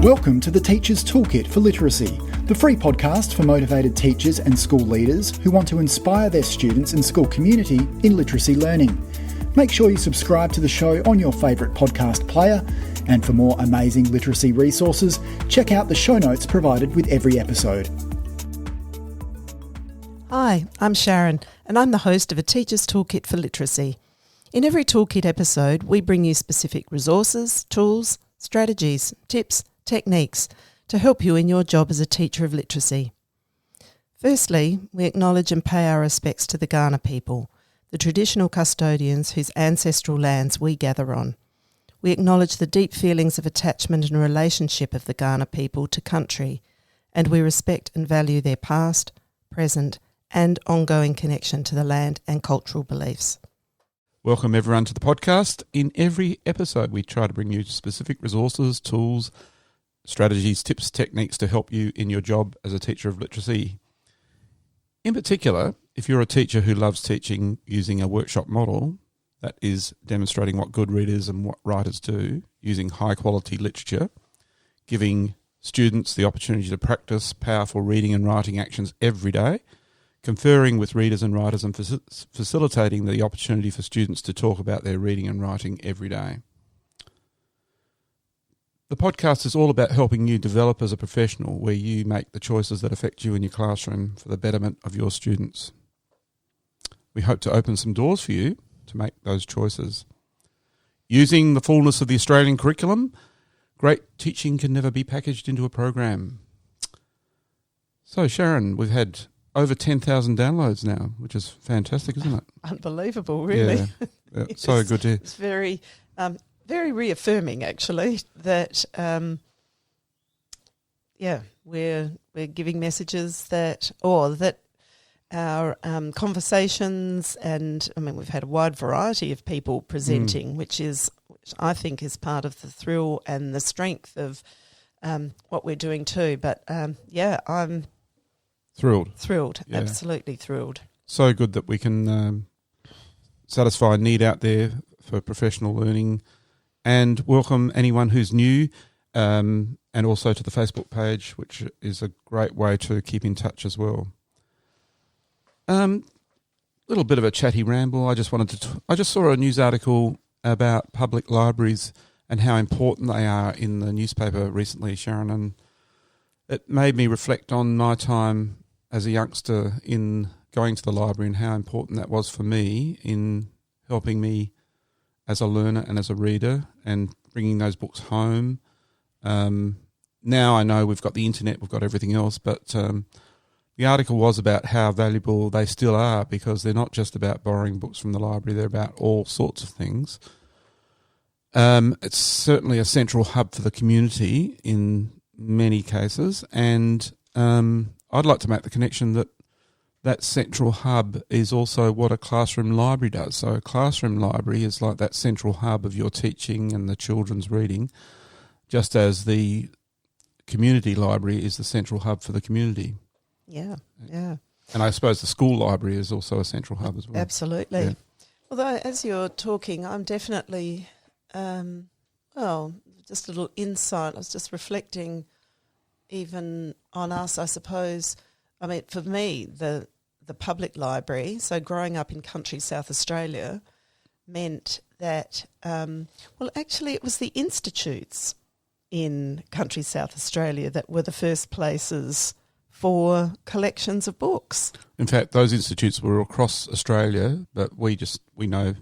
Welcome to the Teacher's Toolkit for Literacy, the free podcast for motivated teachers and school leaders who want to inspire their students and school community in literacy learning. Make sure you subscribe to the show on your favourite podcast player, and for more amazing literacy resources, check out the show notes provided with every episode. Hi, I'm Sharon, and I'm the host of A Teacher's Toolkit for Literacy. In every Toolkit episode, we bring you specific resources, tools, strategies, tips, techniques to help you in your job as a teacher of literacy. Firstly, we acknowledge and pay our respects to the Kaurna people, the traditional custodians whose ancestral lands we gather on. We acknowledge the deep feelings of attachment and relationship of the Kaurna people to country, and we respect and value their past, present, and ongoing connection to the land and cultural beliefs. Welcome everyone to the podcast. In every episode we try to bring you specific resources, tools, strategies, tips, techniques to help you in your job as a teacher of literacy. In particular, if you're a teacher who loves teaching using a workshop model, that is demonstrating what good readers and what writers do, using high quality literature, giving students the opportunity to practice powerful reading and writing actions every day, conferring with readers and writers and facilitating the opportunity for students to talk about their reading and writing every day. The podcast is all about helping you develop as a professional, where you make the choices that affect you in your classroom for the betterment of your students. We hope to open some doors for you to make those choices. Using the fullness of the Australian curriculum, great teaching can never be packaged into a program. So Sharon, we've had over 10,000 downloads now, which is fantastic, isn't it? Unbelievable, really. Yeah. So good to hear. It's very reaffirming, actually, that we're giving messages that our conversations, and I mean we've had a wide variety of people presenting, which I think is part of the thrill and the strength of what we're doing too. But I'm Thrilled, yeah. Absolutely thrilled. So good that we can satisfy a need out there for professional learning, and welcome anyone who's new, and also to the Facebook page, which is a great way to keep in touch as well. Little bit of a chatty ramble. I just saw a news article about public libraries and how important they are in the newspaper recently, Sharon, and it made me reflect on my time as a youngster in going to the library and how important that was for me in helping me as a learner and as a reader and bringing those books home. Now I know we've got the internet, we've got everything else, but the article was about how valuable they still are, because they're not just about borrowing books from the library, they're about all sorts of things. It's certainly a central hub for the community in many cases, and I'd like to make the connection that central hub is also what a classroom library does. So a classroom library is like that central hub of your teaching and the children's reading, just as the community library is the central hub for the community. Yeah. And I suppose the school library is also a central hub as well. Absolutely. Yeah. Although as you're talking, I'm definitely, just a little insight. I was just reflecting even on us, I suppose. I mean, for me, the public library, so growing up in country South Australia, meant that, actually it was the institutes in country South Australia that were the first places for collections of books. In fact, those institutes were across Australia, but we know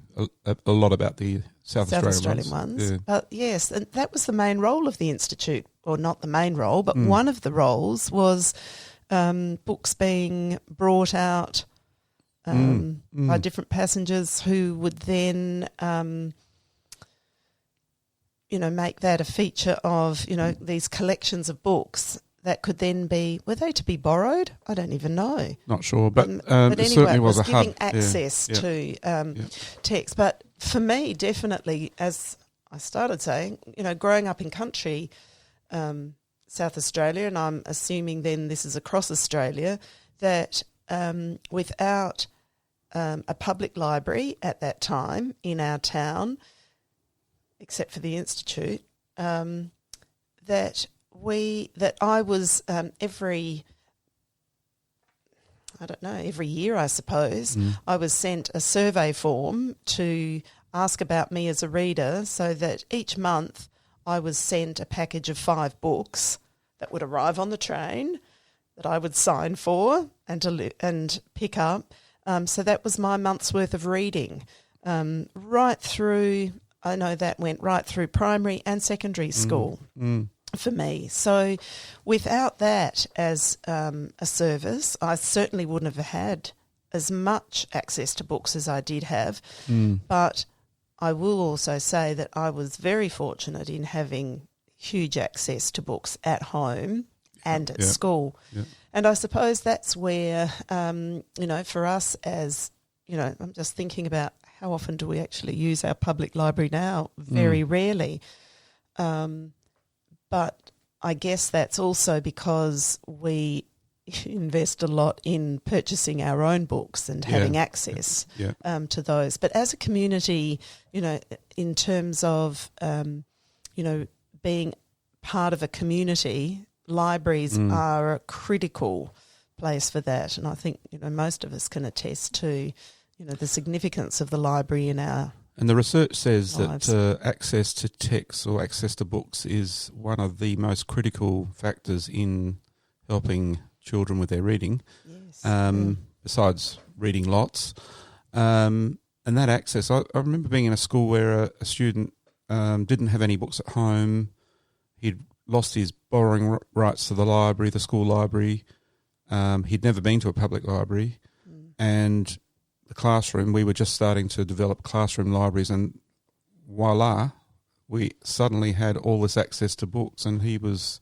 a lot about the South Australian ones. Yeah. But yes, and that was the main role of the institute, or not the main role, but one of the roles was books being brought out by different passengers who would then, make that a feature of, these collections of books that could then be, were they to be borrowed? I don't even know. Not sure, but anyway, it certainly was a hub. Giving access to text. But for me, definitely, as I started saying, growing up in country, South Australia, and I'm assuming then this is across Australia, that without a public library at that time in our town, except for the Institute, that I was every year, I suppose, I was sent a survey form to ask about me as a reader, so that each month I was sent a package of 5 books that would arrive on the train that I would sign for and pick up. So that was my month's worth of reading, right through. I know that went right through primary and secondary school for me. So without that as a service, I certainly wouldn't have had as much access to books as I did have. But I will also say that I was very fortunate in having huge access to books at home and at school. Yeah. And I suppose that's where, for us as, I'm just thinking about how often do we actually use our public library now? Very rarely. But I guess that's also because we invest a lot in purchasing our own books and having access to those. But as a community, in terms of, being part of a community, libraries are a critical place for that. And I think, most of us can attest to, the significance of the library in our And the research says lives. that access to texts or access to books is one of the most critical factors in helping children with their reading, besides reading lots. And that access, I remember being in a school where a student didn't have any books at home. He'd lost his borrowing rights to the library, the school library. He'd never been to a public library. And the classroom, we were just starting to develop classroom libraries, and voila, we suddenly had all this access to books, and he was...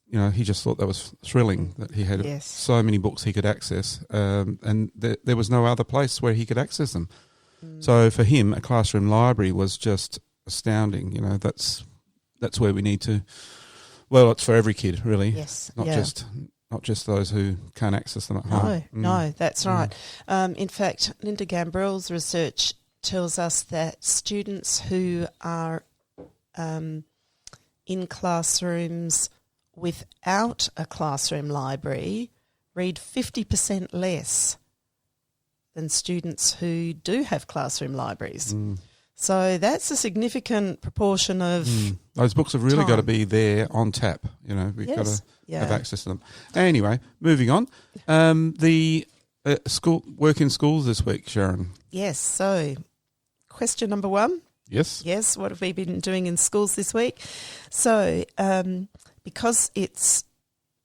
he just thought that was thrilling that he had so many books he could access, and there was no other place where he could access them. So for him, a classroom library was just astounding. That's where we need to. Well, it's for every kid, really. Yes, not just those who can't access them at home. No, that's right. In fact, Linda Gambrell's research tells us that students who are in classrooms without a classroom library read 50% less than students who do have classroom libraries. So that's a significant proportion of those books have really time. got to be there on tap. We've got to have access to them. Anyway, moving on. The school work in schools this week, Sharon. Yes. So question number 1. Yes. Yes. What have we been doing in schools this week? So because it's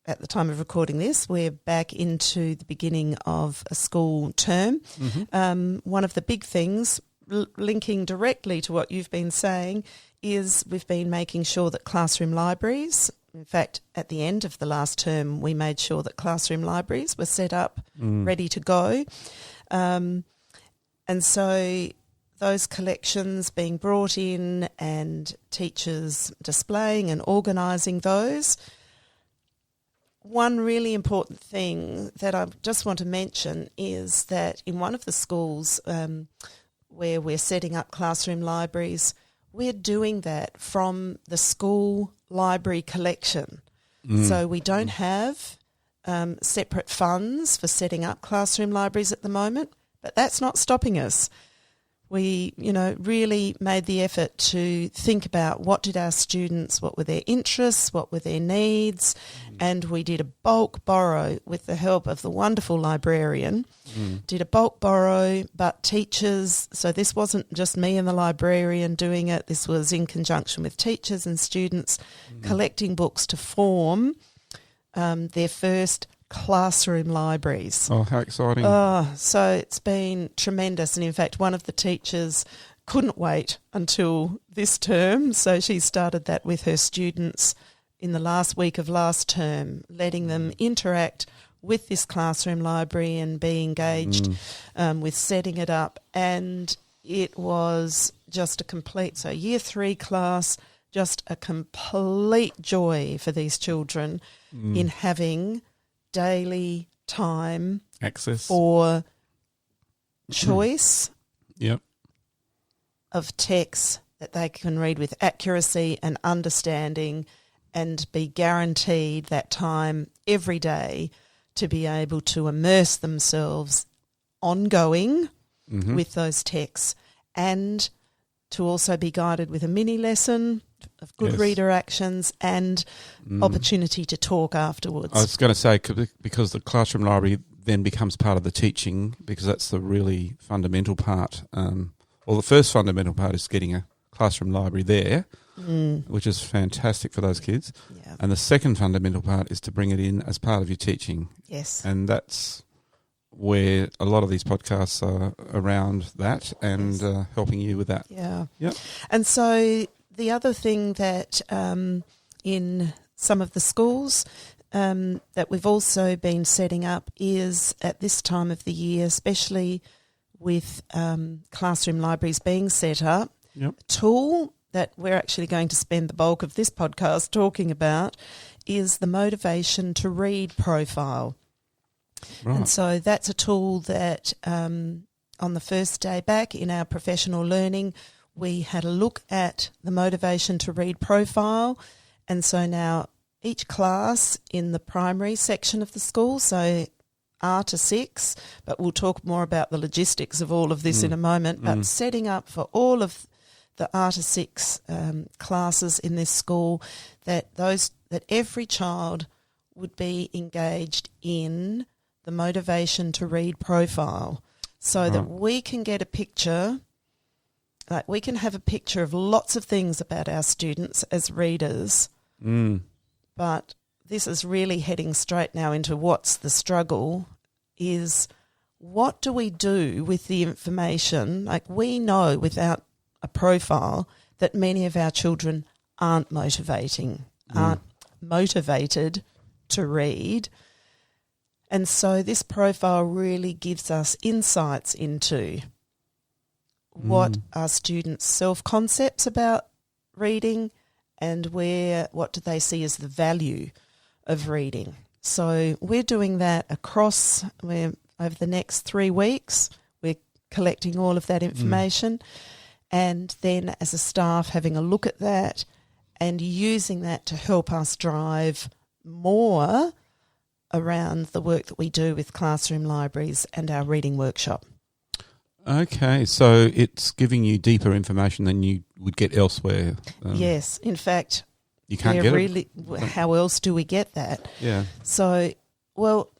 at the time of recording this, we're back into the beginning of a school term. One of the big things, linking directly to what you've been saying, is we've been making sure that classroom libraries, in fact, at the end of the last term, we made sure that classroom libraries were set up, ready to go. And so those collections being brought in and teachers displaying and organising those. One really important thing that I just want to mention is that in one of the schools where we're setting up classroom libraries, we're doing that from the school library collection. So we don't have separate funds for setting up classroom libraries at the moment, but that's not stopping us. We, really made the effort to think about what were their interests, what were their needs, and we did a bulk borrow with the help of the wonderful librarian. Did a bulk borrow, but teachers, so this wasn't just me and the librarian doing it, this was in conjunction with teachers and students collecting books to form their first classroom libraries. Oh, how exciting. So it's been tremendous. And in fact, one of the teachers couldn't wait until this term. So she started that with her students in the last week of last term, letting them interact with this classroom library and be engaged with setting it up. And it was just a complete, so year 3 class, just a complete joy for these children in having daily time access for choice Yep. of texts that they can read with accuracy and understanding, and be guaranteed that time every day to be able to immerse themselves ongoing with those texts, and to also be guided with a mini lesson of good reader actions and opportunity to talk afterwards. I was going to say, because the classroom library then becomes part of the teaching, because that's the really fundamental part. The first fundamental part is getting a classroom library there, which is fantastic for those kids. Yeah. And the second fundamental part is to bring it in as part of your teaching. Yes. And that's where a lot of these podcasts are around that and helping you with that. Yeah. Yep. And so the other thing that in some of the schools that we've also been setting up is at this time of the year, especially with classroom libraries being set up, a tool that we're actually going to spend the bulk of this podcast talking about is the motivation to read profile. Right. And so that's a tool that on the first day back in our professional learning, we had a look at the motivation to read profile. And so now each class in the primary section of the school, so R to 6, but we'll talk more about the logistics of all of this in a moment, but setting up for all of the R to 6 classes in this school that every child would be engaged in the motivation to read profile, so that we can get a picture, like we can have a picture of lots of things about our students as readers, but this is really heading straight now into what's the struggle, is what do we do with the information? Like, we know without a profile that many of our children aren't motivated to read. And so this profile really gives us insights into what are students' self-concepts about reading and what do they see as the value of reading. So we're doing that over the next 3 weeks. We're collecting all of that information and then as a staff having a look at that and using that to help us drive more around the work that we do with classroom libraries and our reading workshop. Okay, so it's giving you deeper information than you would get elsewhere. Yes, in fact, you can't get it. How else do we get that? Yeah. So, well,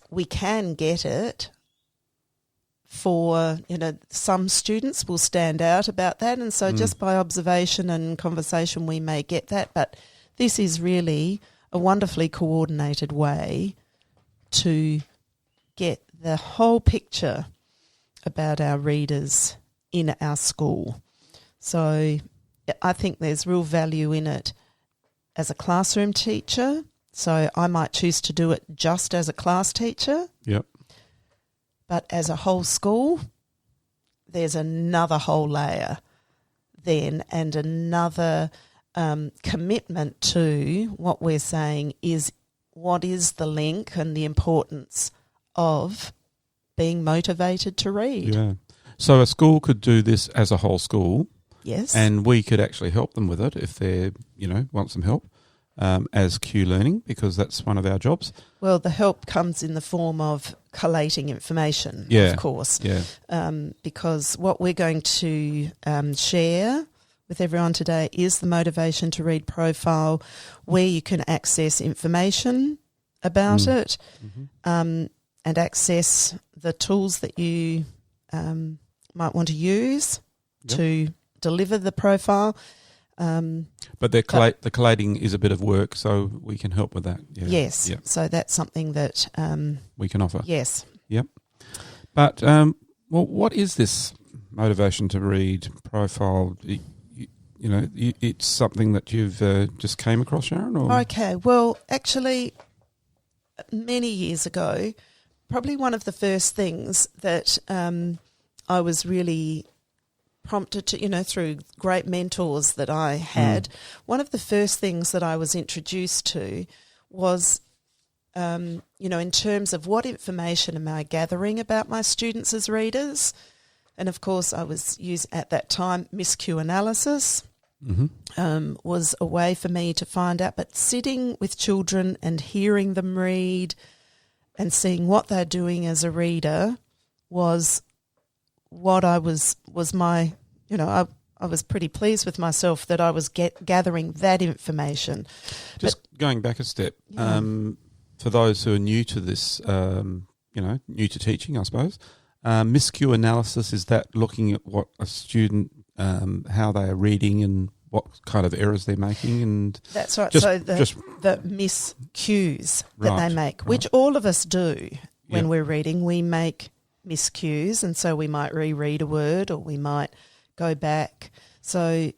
we can get it for, some students will stand out about that, and so just by observation and conversation we may get that, but this is really a wonderfully coordinated way to get the whole picture about our readers in our school. So I think there's real value in it as a classroom teacher. So I might choose to do it just as a class teacher. Yep. But as a whole school, there's another whole layer then and another commitment to what we're saying is what is the link and the importance of being motivated to read. Yeah. So a school could do this as a whole school. Yes. And we could actually help them with it if they, want some help as Q Learning, because that's one of our jobs. Well, the help comes in the form of collating information, of course. Yeah. Because what we're going to share with everyone today is the motivation to read profile, where you can access information about it and access the tools that you might want to use to deliver the profile. But the collating is a bit of work, so we can help with that. Yeah. Yes, Yep. so that's something that we can offer. Yes. Yep. But, what is this motivation to read profile? It's something that you've just came across, Sharon? Or? Okay, well, actually, many years ago, probably one of the first things that I was really prompted to, through great mentors that I had, one of the first things that I was introduced to was, in terms of what information am I gathering about my students as readers. And, of course, I was using, at that time, Miss Q analysis. was a way for me to find out. But sitting with children and hearing them read and seeing what they're doing as a reader was what I was my, I was pretty pleased with myself that I was gathering that information. Just going back a step, for those who are new to this, new to teaching, I suppose, miscue analysis, is that looking at what a student, how they are reading and what kind of errors they're making? And that's right. So the miscues that they make, which all of us do when we're reading, we make miscues, and so we might reread a word or we might go back. So,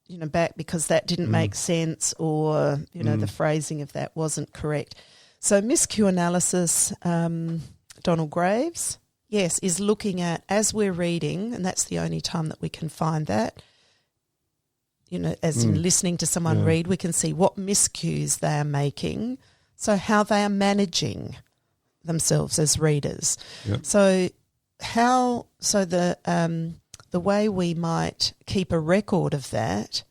back because that didn't make sense, or, the phrasing of that wasn't correct. So miscue analysis, Donald Graves, yes, is looking at, as we're reading, and that's the only time that we can find that, as in listening to someone read, we can see what miscues they are making, so how they are managing themselves as readers. Yep. So the way we might keep a record of that,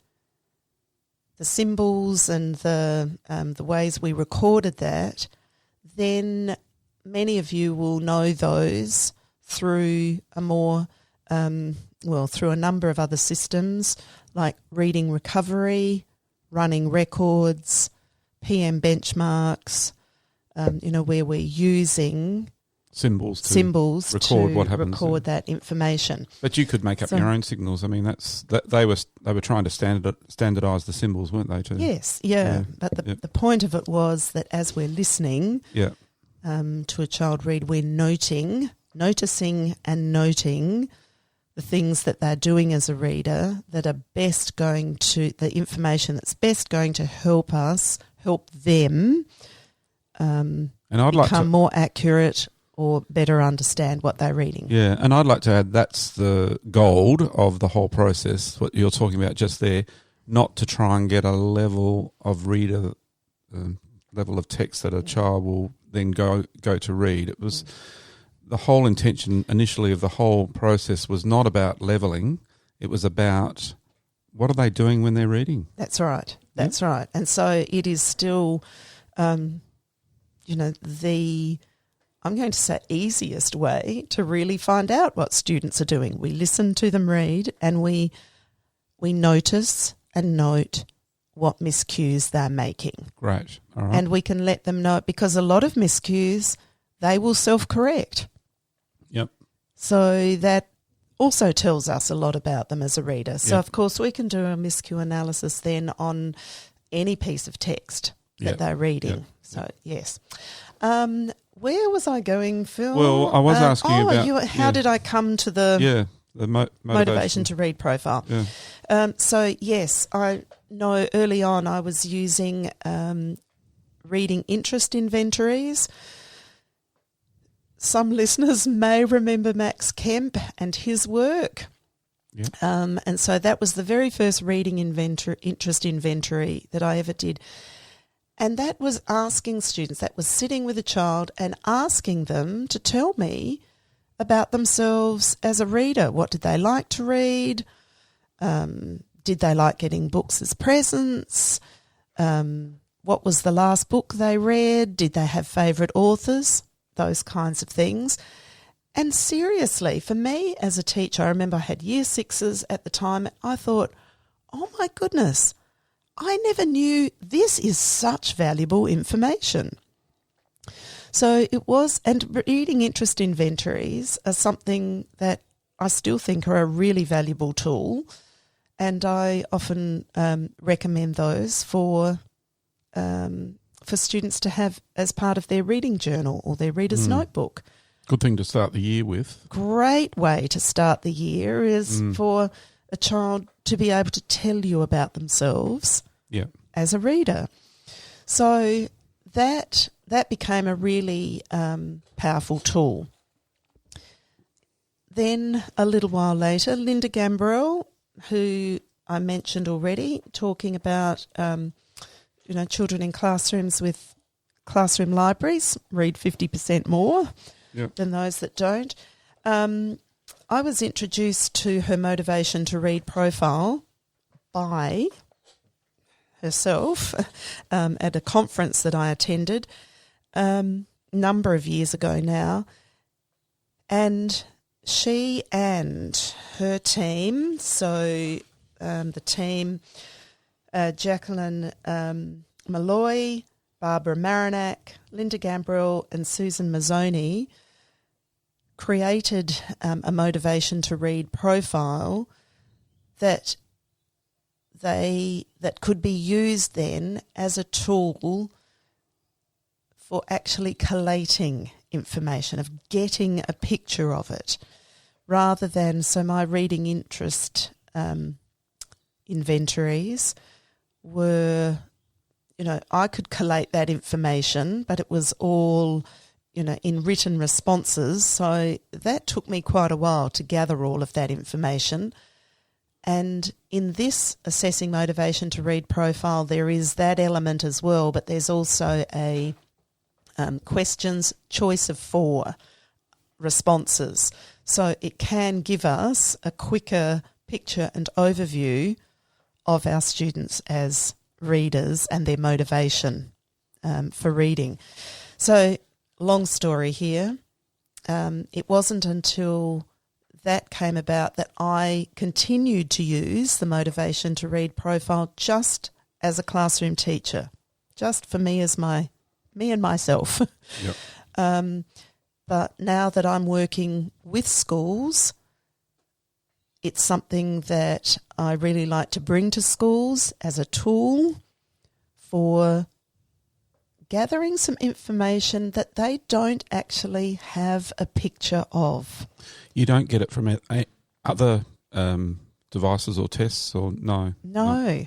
the symbols and the ways we recorded that, then many of you will know those through a more through a number of other systems like reading recovery, running records, PM benchmarks, where we're using symbols to record that information. But you could make up your own signals. I mean, they were trying to standardise the symbols, weren't they? Too? Yes, yeah. But the point of it was that as we're listening to a child read, we're noticing and noting the things that they're doing as a reader that are the information that's best going to help them and I'd like become more accurate or better understand what they're reading. Yeah, and I'd like to add that's the gold of the whole process, what you're talking about just there, not to try and get a level of reader, level of text that a child will then go to read. It was the whole intention initially of the whole process was not about levelling, it was about what are they doing when they're reading. That's right, that's right. And so it is still, I'm going to say easiest way to really find out what students are doing. We listen to them read and we notice and note what miscues they're making. Great. All right. And we can let them know, because a lot of miscues, they will self-correct. Yep. So that also tells us a lot about them as a reader. So, of course, we can do a miscue analysis then on any piece of text that they're reading. Yep. So, yes. Where was I going, Phil? Well, I was asking you about... how did I come to the... the motivation to read profile. Yeah. So, yes, I know early on I was using reading interest inventories. Some listeners may remember Max Kemp and his work. Yeah. And so that was the very first reading interest inventory that I ever did. And that was asking students, that was sitting with a child and asking them to tell me about themselves as a reader. What did they like to read? Did they like getting books as presents? What was the last book they read? Did they have favourite authors? Those kinds of things. And seriously, for me as a teacher, I remember I had year sixes at the time. I thought, oh my goodness, I never knew this is such valuable information. So it was, and reading interest inventories are something that I still think are a really valuable tool, and I often recommend those for students to have as part of their reading journal or their reader's notebook. Good thing to start the year with. Great way to start the year is for a child to be able to tell you about themselves as a reader. So that became a really powerful tool. Then a little while later, Linda Gambrell, who I mentioned already, talking about children in classrooms with classroom libraries read 50% more than those that don't. I was introduced to her motivation to read profile by herself at a conference that I attended number of years ago now, and she and her team, so the team, Jacqueline Malloy, Barbara Marinak, Linda Gambrell and Susan Marzoni, created a motivation to read profile that could be used then as a tool for actually collating information, of getting a picture of it, rather than, so my reading interest inventories were, I could collate that information, but it was all, in written responses. So that took me quite a while to gather all of that information. And in this assessing motivation to read profile, there is that element as well, but there's also a questions choice of 4 responses. So it can give us a quicker picture and overview of our students as readers and their motivation for reading. So long story here, it wasn't until that came about that I continued to use the motivation to read profile just as a classroom teacher, just for me and myself. Yep. But now that I'm working with schools, it's something that I really like to bring to schools as a tool for gathering some information that they don't actually have a picture of. You don't get it from other devices or tests, or no? No.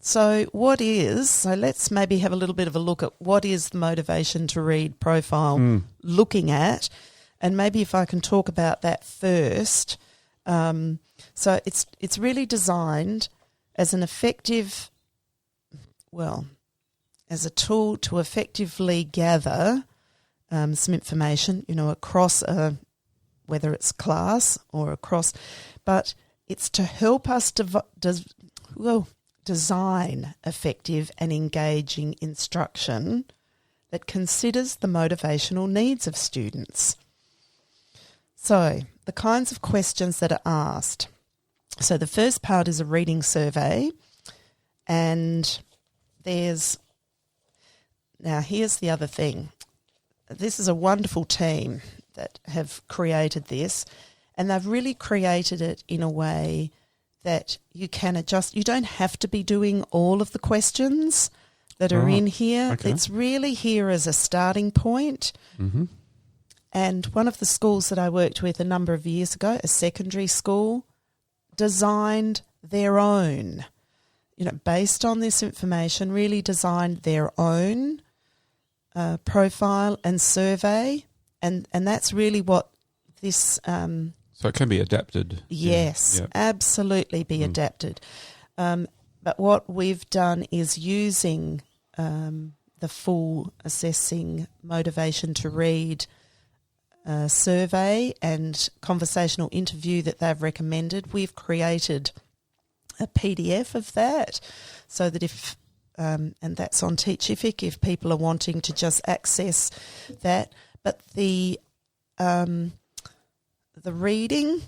So let's maybe have a little bit of a look at what is the motivation to read profile looking at, and maybe if I can talk about that first. So it's really designed as an effective, as a tool to effectively gather some information, across whether it's class or across, but it's to help us design effective and engaging instruction that considers the motivational needs of students. So the kinds of questions that are asked. So the first part is a reading survey, and here's the other thing. This is a wonderful team that have created this, and they've really created it in a way that you can adjust. You don't have to be doing all of the questions that are in here. Okay. It's really here as a starting point. Mm-hmm. And one of the schools that I worked with a number of years ago, a secondary school, designed their own, based on this information, really designed their own profile and survey. And that's really what this... so it can be adapted. Yes, yeah. Absolutely be adapted. But what we've done is using the full assessing motivation to read survey and conversational interview that they've recommended. We've created a PDF of that so that if, and that's on Teachific, if people are wanting to just access that. But the reading,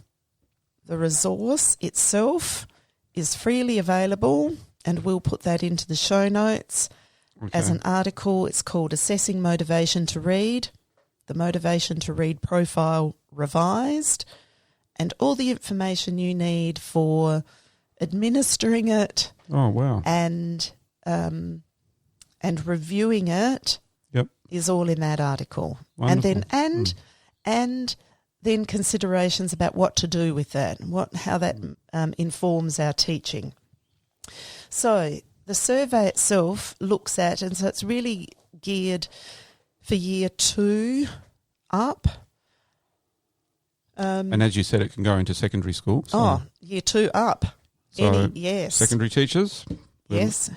the resource itself is freely available, and we'll put that into the show notes as an article. It's called Assessing Motivation to Read, the Motivation to Read Profile Revised, and all the information you need for administering it. Oh, wow. And reviewing it. Yep. Is all in that article. Wonderful. And then considerations about what to do with that, how that informs our teaching. So the survey itself looks at, and so it's really geared for year 2 up. And as you said, it can go into secondary school. So Year 2 up. So yes. Secondary teachers. Yes.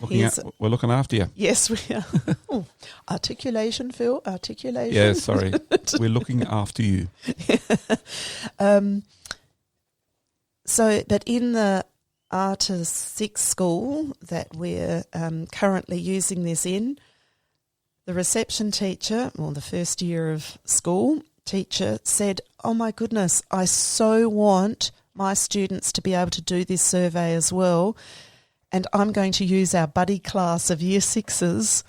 We're looking after you. Yes, we are. Articulation, Phil. Articulation. Yeah, sorry. We're looking after you. So, but in the Arta 6 school that we're currently using this in, the reception teacher, or the first year of school teacher, said, "Oh my goodness, I so want my students to be able to do this survey as well, and I'm going to use our buddy class of year 6s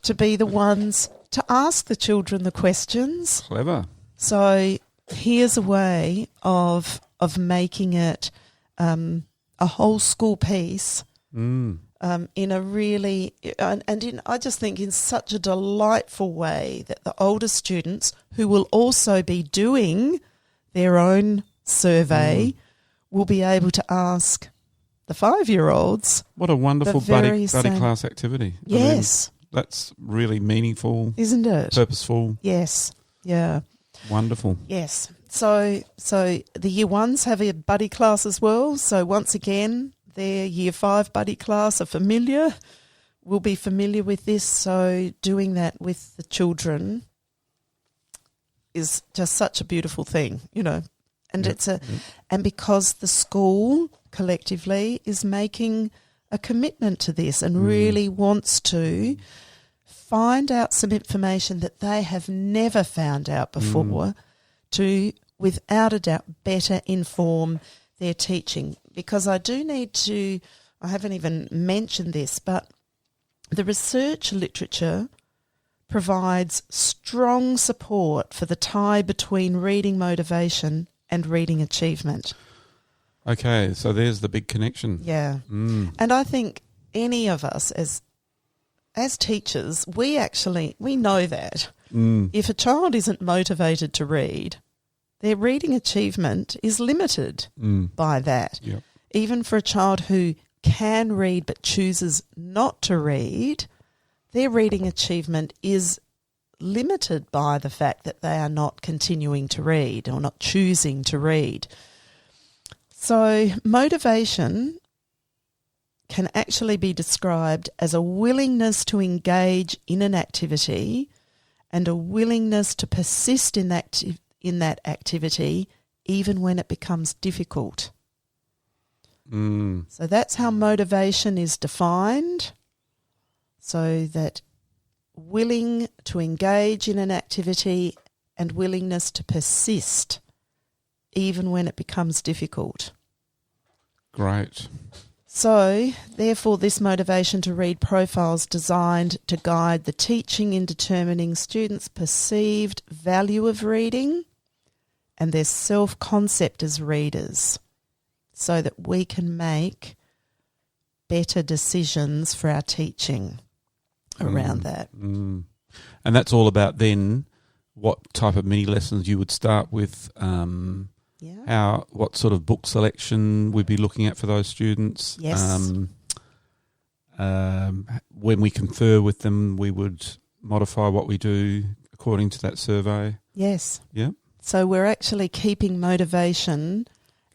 to be the ones to ask the children the questions." Clever. So here's a way of making it a whole school piece in a really I just think in such a delightful way that the older students, who will also be doing their own survey, will be able to ask the 5-year-olds. What a wonderful buddy class activity. Yes. That's really meaningful. Isn't it? Purposeful. Yes. Yeah. Wonderful. Yes. So the year 1s have a buddy class as well. So once again, their year 5 buddy class will be familiar with this. So doing that with the children is just such a beautiful thing, And and because the school collectively is making a commitment to this and really wants to find out some information that they have never found out before to, without a doubt, better inform their teaching. Because I haven't even mentioned this, but the research literature provides strong support for the tie between reading motivation and reading achievement. Okay, so there's the big connection. Yeah. And I think any of us as teachers, we know that if a child isn't motivated to read, their reading achievement is limited by that. Yep. Even for a child who can read but chooses not to read, their reading achievement is limited by the fact that they are not continuing to read or not choosing to read. So motivation can actually be described as a willingness to engage in an activity and a willingness to persist in that activity even when it becomes difficult. So that's how motivation is defined. So that willing to engage in an activity and willingness to persist even when it becomes difficult. Great. So, therefore, this motivation to read profile is designed to guide the teaching in determining students' perceived value of reading and their self-concept as readers so that we can make better decisions for our teaching around that. And that's all about then what type of mini lessons you would start with, what sort of book selection we'd be looking at for those students. Yes. When we confer with them, we would modify what we do according to that survey. Yes. Yeah. So we're actually keeping motivation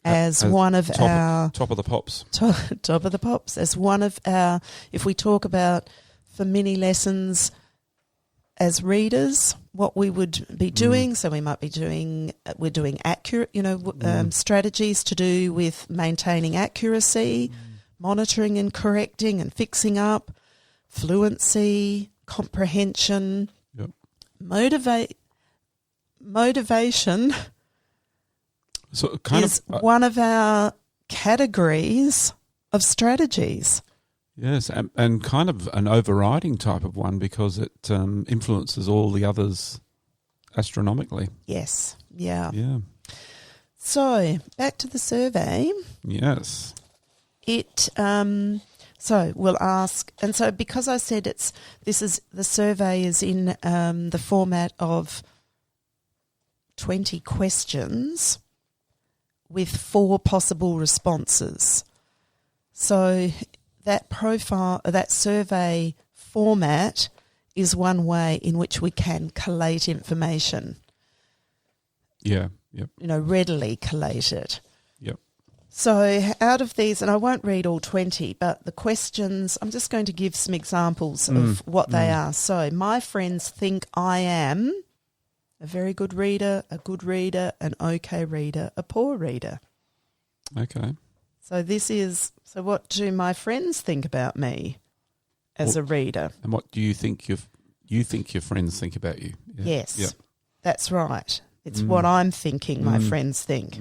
as one of our... Top of the pops. Top of the pops. As one of our... If we talk about for mini lessons as readers, what we would be doing, so we might be doing... We're doing accurate, strategies to do with maintaining accuracy, monitoring and correcting and fixing up, fluency, comprehension, motivation... So is one of our categories of strategies. Yes, and kind of an overriding type of one because it influences all the others astronomically. Yes, yeah. Yeah. So, back to the survey. Yes. So we'll ask, and so because I said the survey is in the format of 20 questions with 4 possible responses. So that survey format is one way in which we can collate information. Yeah, yep. Readily collate it. Yep. So out of these, and I won't read all 20, but the questions, I'm just going to give some examples of what they are. So my friends think I am a very good reader, an okay reader, a poor reader. Okay. So what do my friends think about me as a reader? And what do you think your friends think about you? Yeah. Yes, Yep. that's right. It's what I'm thinking my friends think.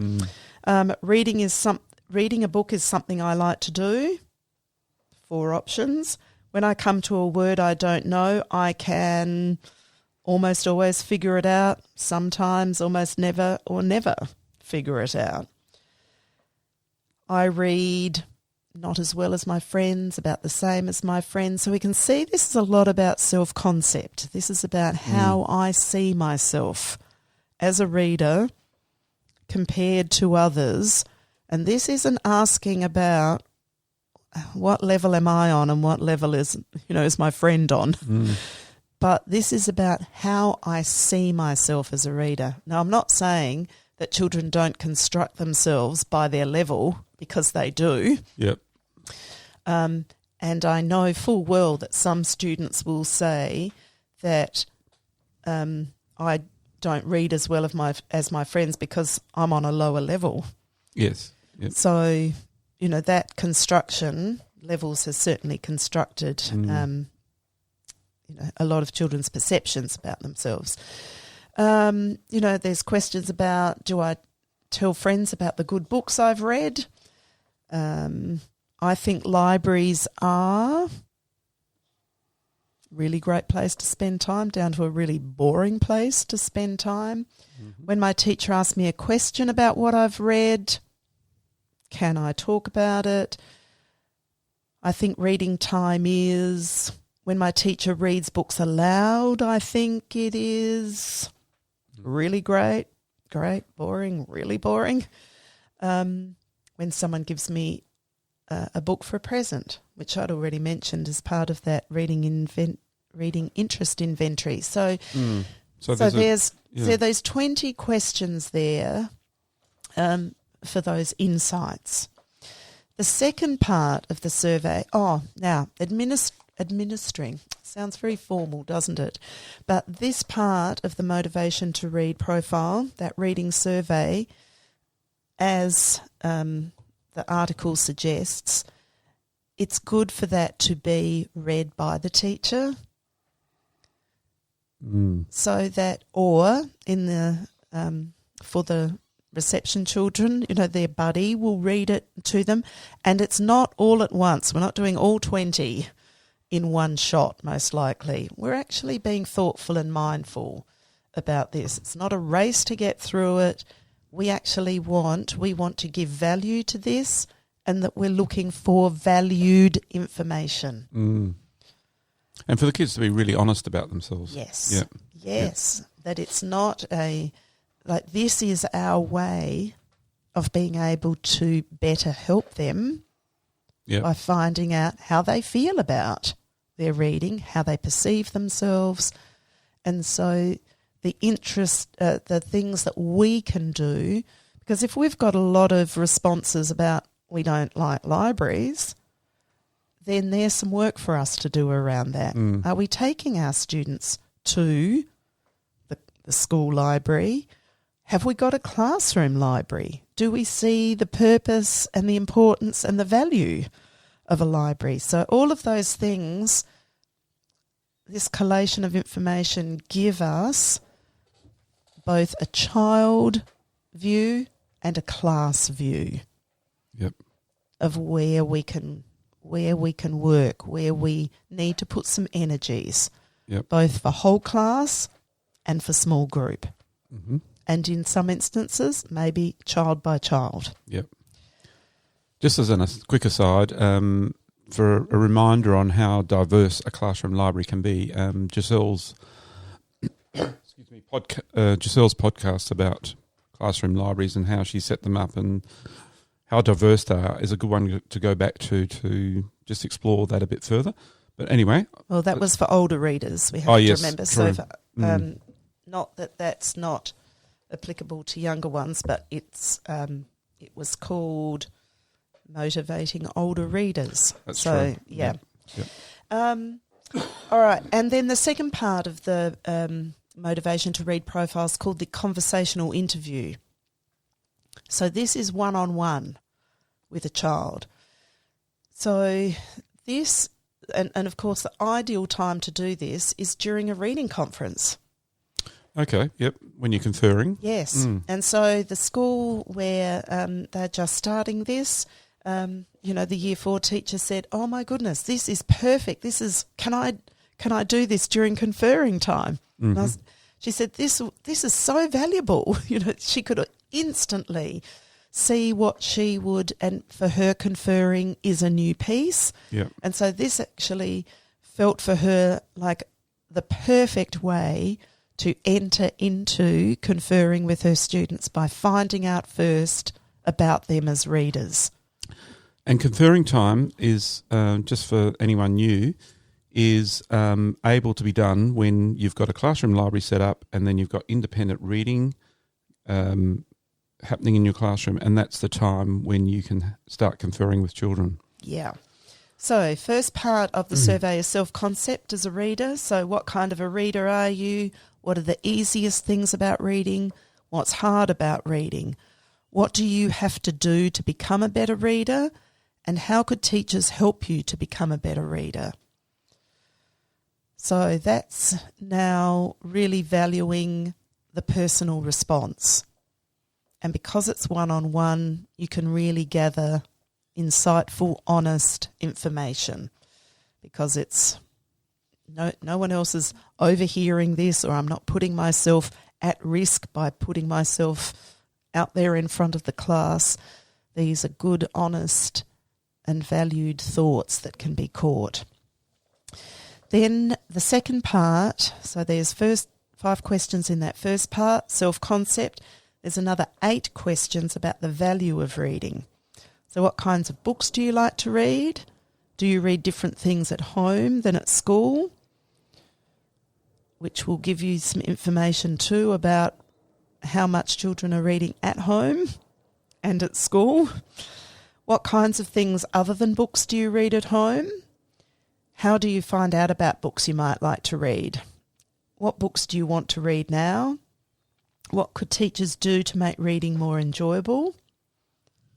Reading a book is something I like to do. 4 options. When I come to a word I don't know, I can almost always figure it out. Sometimes almost never or never figure it out. I read not as well as my friends, about the same as my friends. So we can see this is a lot about self-concept. This is about how I see myself as a reader compared to others. And this isn't asking about what level am I on and what level is my friend on. But this is about how I see myself as a reader. Now, I'm not saying that children don't construct themselves by their level, because they do. Yep. And I know full well that some students will say that I don't read as well as my friends because I'm on a lower level. Yes. Yep. So, that construction, Levels has certainly constructed a lot of children's perceptions about themselves. There's questions about, do I tell friends about the good books I've read? I think libraries are a really great place to spend time, down to a really boring place to spend time. When my teacher asks me a question about what I've read, can I talk about it? I think reading time is when my teacher reads books aloud. I think it is really great, boring, really boring. When someone gives me a book for a present, which I'd already mentioned as part of that reading interest inventory. So there's those 20 questions there for those insights. The second part of the survey, administering. Sounds very formal, doesn't it? But this part of the motivation to read profile, that reading survey, as the article suggests, it's good for that to be read by the teacher. So that, or in the for the reception children, their buddy will read it to them, and it's not all at once. We're not doing all 20 in one shot, most likely. We're actually being thoughtful and mindful about this. It's not a race to get through it. We want to give value to this, and that we're looking for valued information. And for the kids to be really honest about themselves. Yes. Yep. Yes. Yep. That it's not this is our way of being able to better help them by finding out how they feel about their reading, how they perceive themselves. And so the interest, the things that we can do, because if we've got a lot of responses about we don't like libraries, then there's some work for us to do around that. Are we taking our students to the school library? Have we got a classroom library? Do we see the purpose and the importance and the value of a library? So all of those things, this collation of information, give us both a child view and a class view of where we can work, where we need to put some energies, both for whole class and for small group. And in some instances, maybe child by child. Yep. Just as a quick aside, for a reminder on how diverse a classroom library can be, Giselle's podcast about classroom libraries and how she set them up and how diverse they are is a good one to go back to just explore that a bit further. But anyway. Well, that was for older readers, we have to remember. True. So not that that's not applicable to younger ones, but it was called Motivating Older Readers. That's so, true. Yeah. Yep. All right. And then the second part of the motivation to read profile is called the conversational interview. So this is one-on-one with a child. So this, and of course the ideal time to do this is during a reading conference. Okay, yep, when you're conferring. Yes, and so the school where they're just starting this, the Year 4 teacher said, "Oh my goodness, this is perfect. This is can I do this during conferring time?" Mm-hmm. She said, "This is so valuable." She could instantly see what she would, and for her conferring is a new piece. Yep. And so this actually felt for her like the perfect way to enter into conferring with her students by finding out first about them as readers. And conferring time is, just for anyone new, is able to be done when you've got a classroom library set up and then you've got independent reading happening in your classroom, and that's the time when you can start conferring with children. Yeah. So first part of the survey is self-concept as a reader. So what kind of a reader are you? What are the easiest things about reading? What's hard about reading? What do you have to do to become a better reader? And how could teachers help you to become a better reader? So that's now really valuing the personal response. And because it's one-on-one, you can really gather insightful, honest information, because it's no one else is overhearing this, or I'm not putting myself at risk by putting myself out there in front of the class. These are good, honest and valued thoughts that can be caught. Then the second part, so there's first 5 questions in that first part, self-concept. There's another 8 questions about the value of reading. So what kinds of books do you like to read? Do you read different things at home than at school? Which will give you some information too about how much children are reading at home and at school. What kinds of things other than books do you read at home? How do you find out about books you might like to read? What books do you want to read now? What could teachers do to make reading more enjoyable?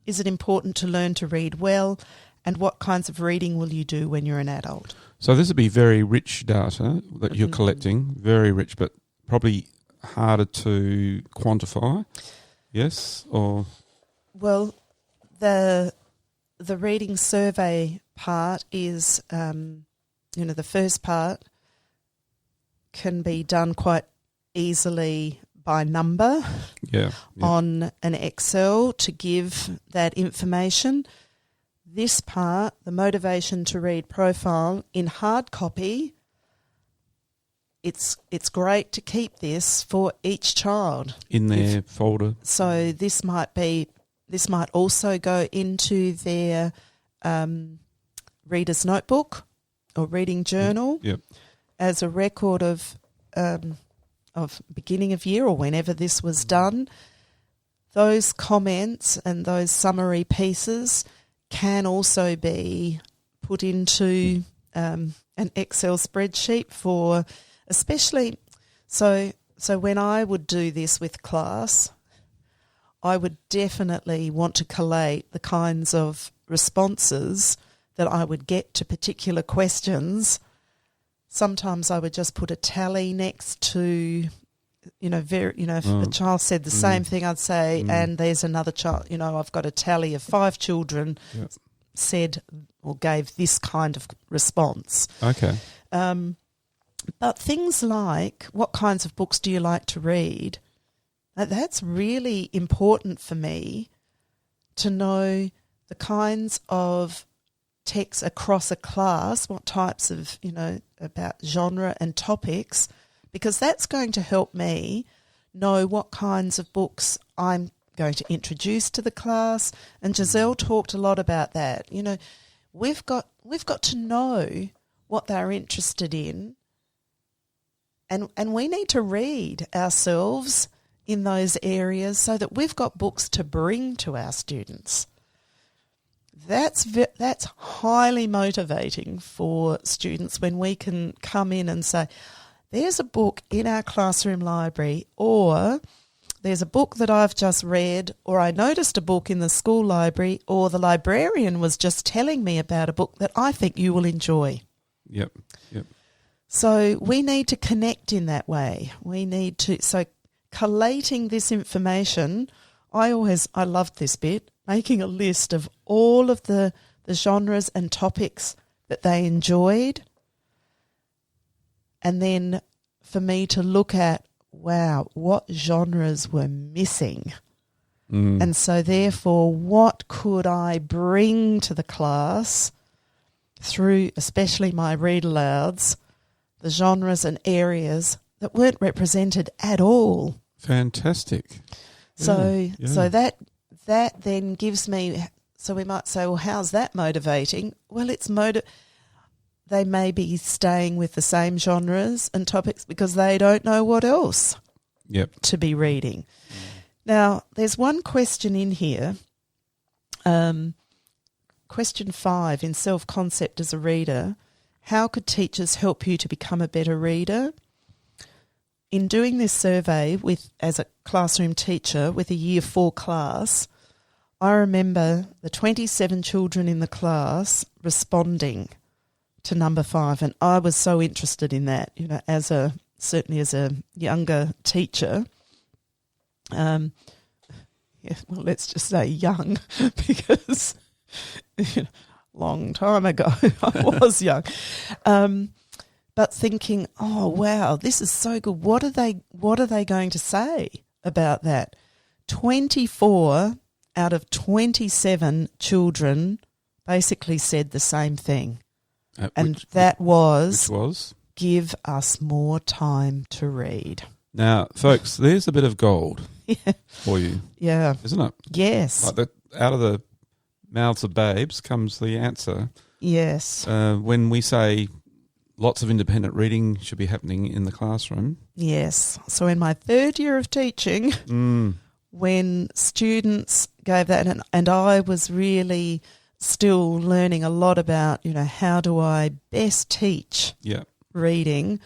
Is it important to learn to read well? And what kinds of reading will you do when you're an adult? So this would be very rich data that you're collecting, very rich, but probably harder to quantify. Yes, or well, the reading survey part is, the first part can be done quite easily by number on an Excel to give that information. This part, the motivation to read profile in hard copy, it's great to keep this for each child in their folder. So this might also go into their reader's notebook or reading journal as a record of beginning of year or whenever this was done. Those comments and those summary pieces can also be put into an Excel spreadsheet for, especially, so when I would do this with class, I would definitely want to collate the kinds of responses that I would get to particular questions. Sometimes I would just put a tally next to, if a child said the same thing, I'd say, and there's another child, I've got a tally of 5 children said or gave this kind of response. Okay. But things like, what kinds of books do you like to read? That's really important for me to know the kinds of texts across a class, what types of, about genre and topics, because that's going to help me know what kinds of books I'm going to introduce to the class. And Giselle talked a lot about that. We've got to know what they're interested in, and we need to read ourselves in those areas so that we've got books to bring to our students. That's highly motivating for students when we can come in and say, there's a book in our classroom library, or there's a book that I've just read, or I noticed a book in the school library, or the librarian was just telling me about a book that I think you will enjoy. Yep. So we need to connect in that way. So collating this information, I loved this bit, making a list of all of the genres and topics that they enjoyed, and then for me to look at, wow, what genres were missing? And so therefore, what could I bring to the class through especially my read alouds, the genres and areas that weren't represented at all. Fantastic. So that then gives me, so we might say, well, how's that motivating? Well, they may be staying with the same genres and topics because they don't know what else to be reading. Now, there's one question in here, question 5 in self-concept as a reader. How could teachers help you to become a better reader? In doing this survey as a classroom teacher with a Year 4 class, I remember the 27 children in the class responding to number 5, and I was so interested in that, certainly as a younger teacher. Let's just say young, because long time ago I was young. But thinking, oh wow, this is so good. What are they going to say about that? 24 out of 27 children basically said the same thing. Which was give us more time to read. Now, folks, there's a bit of gold for you. Yeah. Isn't it? Yes. Like out of the mouths of babes comes the answer. Yes. When we say lots of independent reading should be happening in the classroom. Yes. So in my 3rd year of teaching, when students gave that, and I was really still learning a lot about, how do I best teach reading,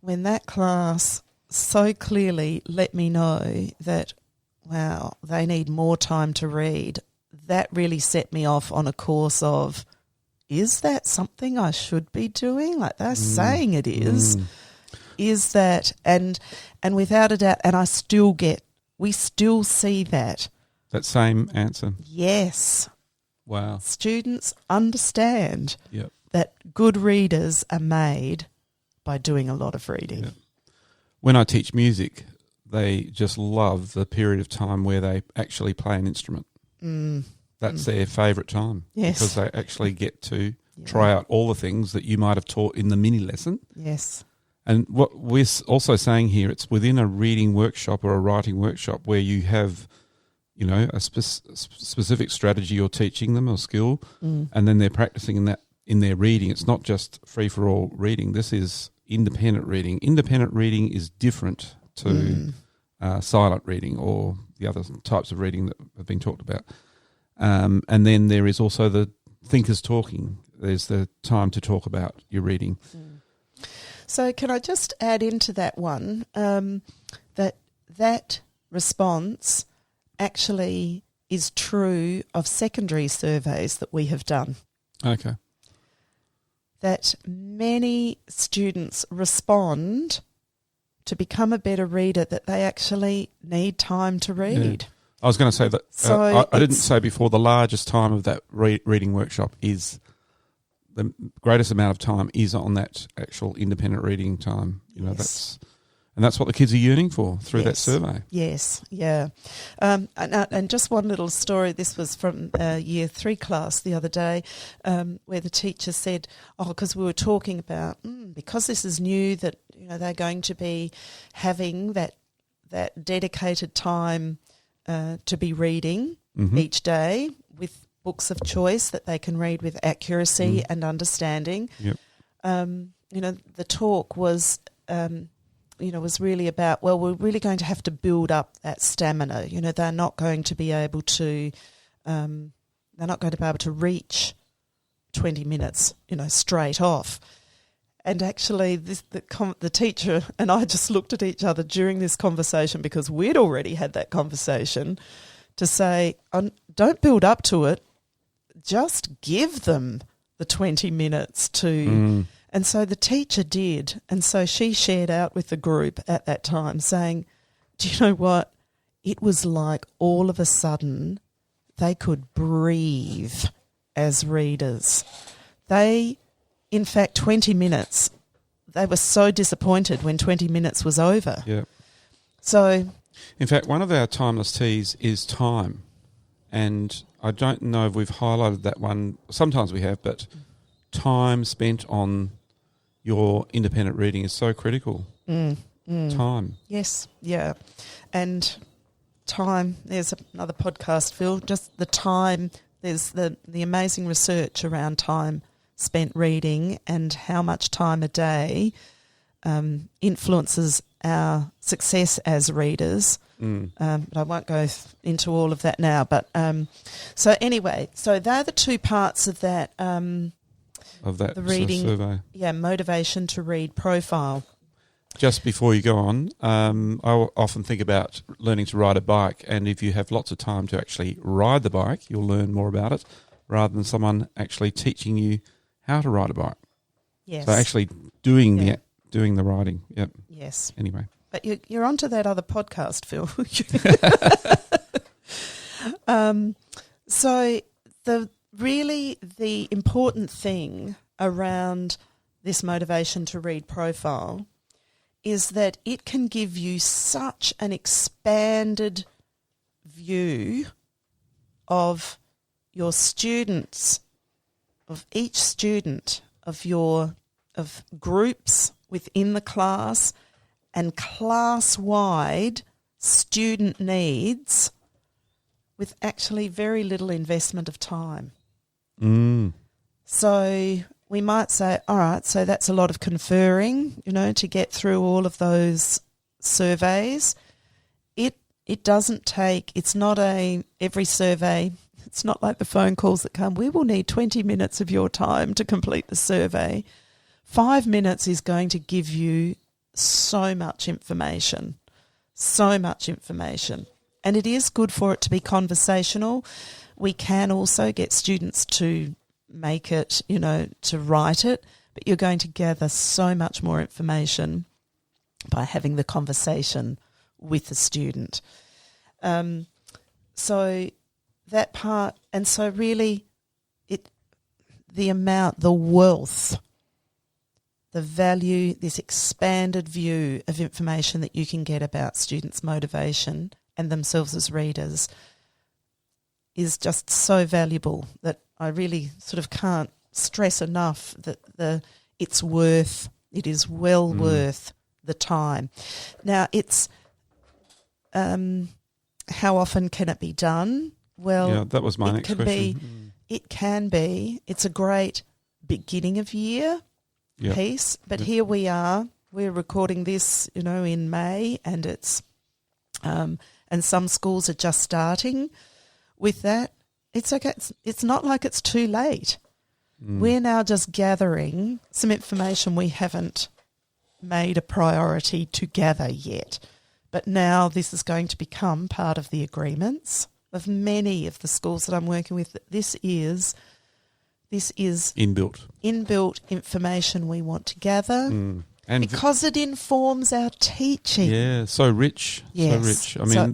when that class so clearly let me know that, wow, they need more time to read, that really set me off on a course of, is that something I should be doing? Like they're saying it is. Is that, and without a doubt, and we still see that. That same answer. Yes. Wow. Students understand that good readers are made by doing a lot of reading. Yep. When I teach music, they just love the period of time where they actually play an instrument. That's their favourite time. Yes. Because they actually get to try out all the things that you might have taught in the mini lesson. Yes. And what we're also saying here, it's within a reading workshop or a writing workshop where you have, a specific strategy you're teaching them or skill, and then they're practicing that in their reading. It's not just free-for-all reading. This is independent reading. Independent reading is different to silent reading or the other types of reading that have been talked about. And then there is also the thinkers talking. There's the time to talk about your reading. So can I just add into that one that response actually is true of secondary surveys that we have done. Okay. That many students respond to become a better reader that they actually need time to read. Yeah. I was going to say that So I didn't say before, the largest time of that reading workshop is the greatest amount of time is on that actual independent reading time. That's what the kids are yearning for through that survey. Yes, yeah. And just one little story. This was from Year 3 class the other day, where the teacher said, because we were talking about, because this is new, that they're going to be having that dedicated time to be reading each day with books of choice that they can read with accuracy and understanding. Yep. The talk was, was really about, well, we're really going to have to build up that stamina. They're not going to be able to, reach 20 minutes, straight off. And actually, the teacher and I just looked at each other during this conversation, because we'd already had that conversation, to say, don't build up to it, just give them the 20 minutes to... And so the teacher did. And so she shared out with the group at that time saying, do you know what? It was like all of a sudden they could breathe as readers. In fact, 20 minutes, they were so disappointed when 20 minutes was over. Yeah. So... In fact, one of our timeless T's is time. And I don't know if we've highlighted that one. Sometimes we have, but time spent on your independent reading is so critical. Time. Yes, yeah. And time, there's another podcast, Phil, just the time, there's the amazing research around time spent reading and how much time a day influences our success as readers. But I won't go into all of that now. But so anyway, so they're the two parts of that. The reading survey. Yeah, motivation to read profile. Just before you go on, I often think about learning to ride a bike, and if you have lots of time to actually ride the bike, you'll learn more about it rather than someone actually teaching you how to ride a bike. Yes. So actually doing the riding. Yep. Yes. Anyway. But you're onto that other podcast, Phil. So the important thing around this motivation to read profile is that it can give you such an expanded view of your students, of each student, of groups within the class and class-wide student needs with actually very little investment of time. So we might say, all right, so that's a lot of conferring, to get through all of those surveys. It doesn't take, it's not every survey, it's not like the phone calls that come, we will need 20 minutes of your time to complete the survey. 5 minutes is going to give you so much information. And it is good for it to be conversational. We can also get students to make it, to write it, but you're going to gather so much more information by having the conversation with the student. So that part, and so really the amount, the wealth, the value, this expanded view of information that you can get about students' motivation and themselves as readers is just so valuable that I really sort of can't stress enough that it is well worth the time. Now, it's how often can it be done? Well, yeah, that was my next question. It can be. It's a great beginning of year piece, but here we are. We're recording this, in May, and it's and some schools are just starting with that. It's okay. It's not like it's too late. We're now just gathering some information we haven't made a priority to gather yet. But now this is going to become part of the agreements of many of the schools that I'm working with. This is inbuilt information we want to gather. And because it informs our teaching. Yeah, so rich. Yes. So rich. I mean,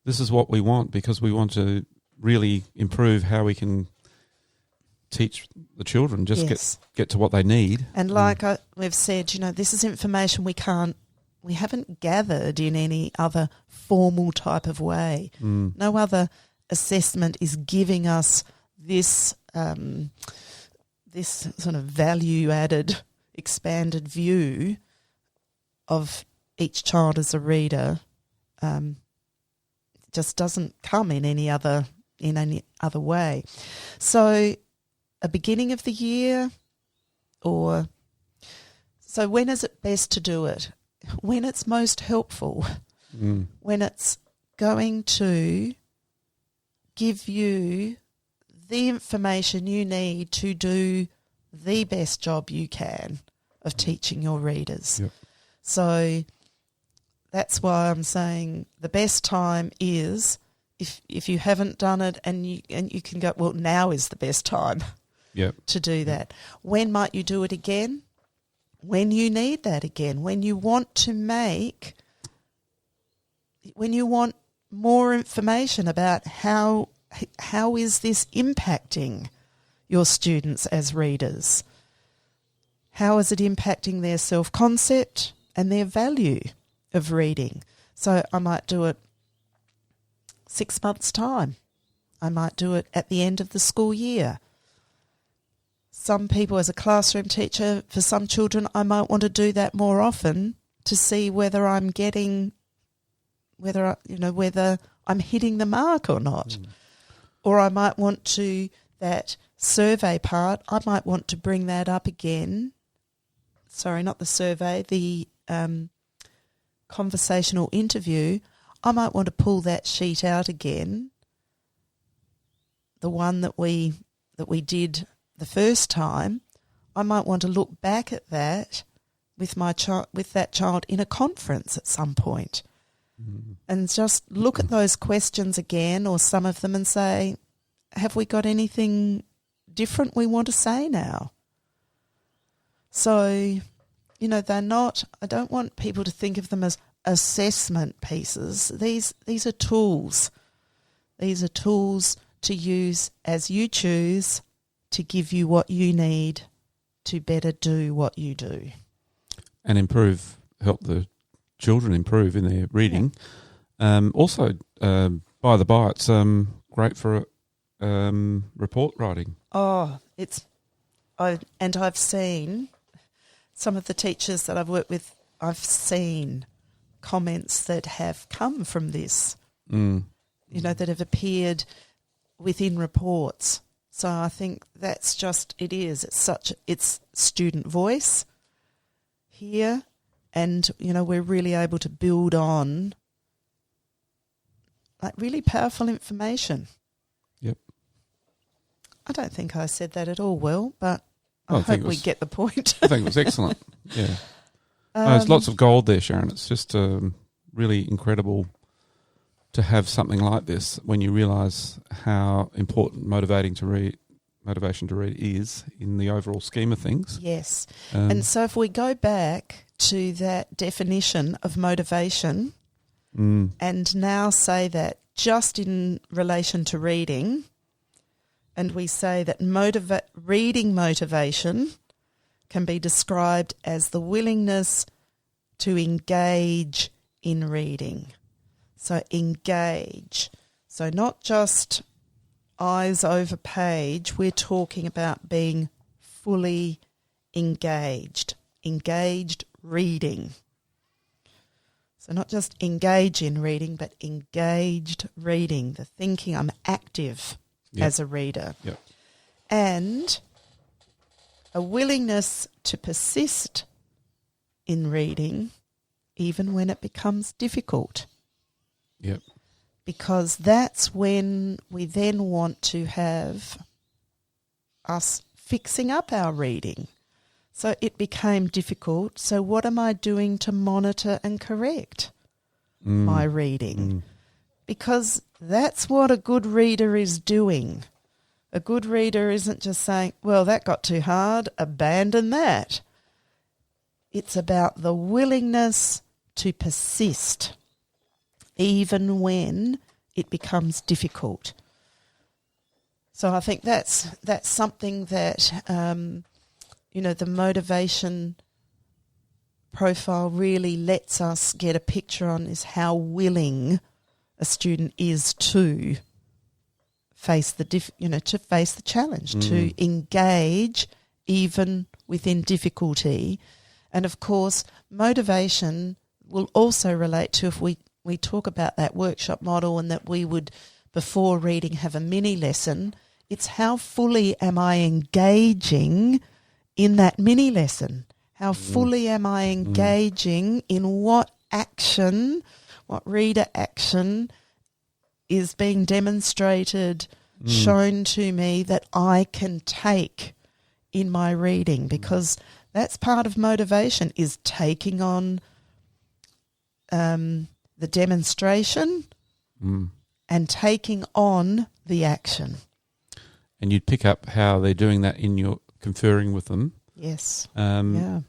this is what we want, because we want to really improve how we can teach the children, just get to what they need. And like we've said, this is information we haven't gathered in any other formal type of way. No other assessment is giving us this this sort of value-added, expanded view of each child as a reader. It just doesn't come in any other way. So a beginning of the year, so when is it best to do it? When it's most helpful, when it's going to give you the information you need to do the best job you can of teaching your readers. Yep. So that's why I'm saying the best time is if you haven't done it and you can go, well, now is the best time to do that. When might you do it again? When you need that again, when you want more information about how is this impacting your students as readers? How is it impacting their self-concept and their value of reading? So I might do it 6 months' time. I might do it at the end of the school year. Some people, as a classroom teacher, for some children, I might want to do that more often to see whether I'm getting, whether I'm hitting the mark or not. Or I might want to, that survey part, I might want to bring that up again. Sorry, not the survey, the conversational interview. I might want to pull that sheet out again, the one that we did the first time. I might want to look back at that with that child in a conference at some point, and just look at those questions again, or some of them, and say, have we got anything different we want to say now? So, they're not, I don't want people to think of them as assessment pieces. These are tools. These are tools to use as you choose to give you what you need to better do what you do. And help the children improve in their reading. Also, by the by, it's great for report writing. Oh, I've seen some of the teachers that I've worked with, I've seen comments that have come from this, that have appeared within reports. So I think that's just, it's student voice here, and, we're really able to build on like really powerful information. Yep. I don't think I said that at all well, but I hope we get the point. I think it was excellent. Yeah. There's lots of gold there, Sharon. It's just really incredible to have something like this when you realise how important motivation to read is in the overall scheme of things. Yes. And so if we go back to that definition of motivation and now say that just in relation to reading, and we say that reading motivation can be described as the willingness to engage in reading. So engage. So not just eyes over page, we're talking about being fully engaged reading. So not just engage in reading, but engaged reading, the thinking, I'm active as a reader. Yep. And a willingness to persist in reading even when it becomes difficult. Yep. Because that's when we then want to have us fixing up our reading. So it became difficult. So what am I doing to monitor and correct my reading? Because that's what a good reader is doing. A good reader isn't just saying, well, that got too hard, abandon that. It's about the willingness to persist even when it becomes difficult. So I think that's something that, the motivation profile really lets us get a picture on, is how willing a student is to face the challenge, to engage even within difficulty. And of course, motivation will also relate to, if we talk about that workshop model and that we would, before reading, have a mini lesson, it's how fully am I engaging in that mini lesson? How fully am I engaging in what reader action is being demonstrated, shown to me that I can take in my reading, because that's part of motivation, is taking on the demonstration and taking on the action. And you'd pick up how they're doing that in your conferring with them. Yes. Yeah.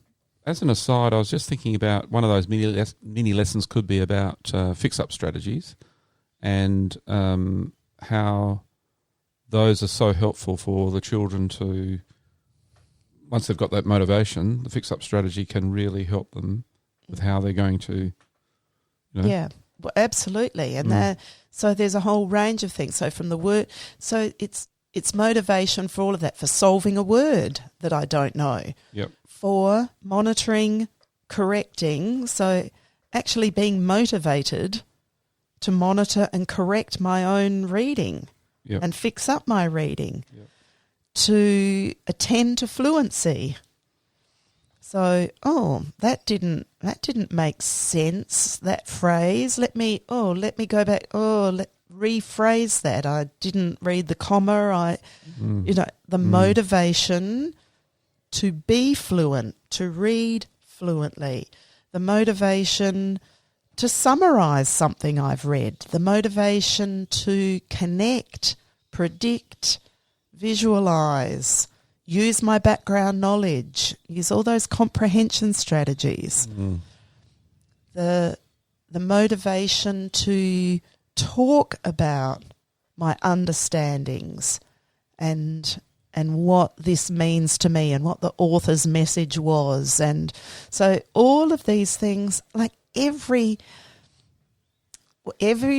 As an aside, I was just thinking about one of those mini lessons could be about fix-up strategies, and how those are so helpful for the children to, once they've got that motivation, the fix-up strategy can really help them with how they're going to, Yeah, well, absolutely. And so there's a whole range of things. So from the word, so it's motivation for all of that, for solving a word that I don't know. Yep. For monitoring, correcting, so actually being motivated to monitor and correct my own reading and fix up my reading, to attend to fluency. So, that didn't make sense, that phrase. Let me go back. Rephrase that. I didn't read the comma. The motivation to be fluent, to read fluently, the motivation to summarise something I've read, the motivation to connect, predict, visualise, use my background knowledge, use all those comprehension strategies, the motivation to talk about my understandings and what this means to me and what the author's message was. And so all of these things, like every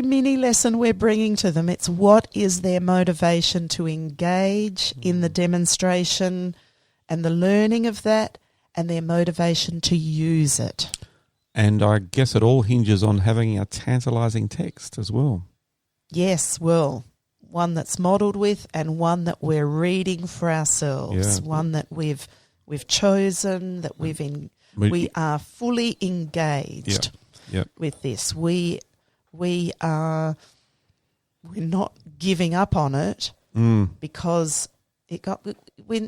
mini lesson we're bringing to them, it's what is their motivation to engage in the demonstration and the learning of that, and their motivation to use it. And I guess it all hinges on having a tantalising text as well. Yes, well, one that's modelled with, and one that we're reading for ourselves, one that we've chosen, that we are fully engaged with this. We're not giving up on it because the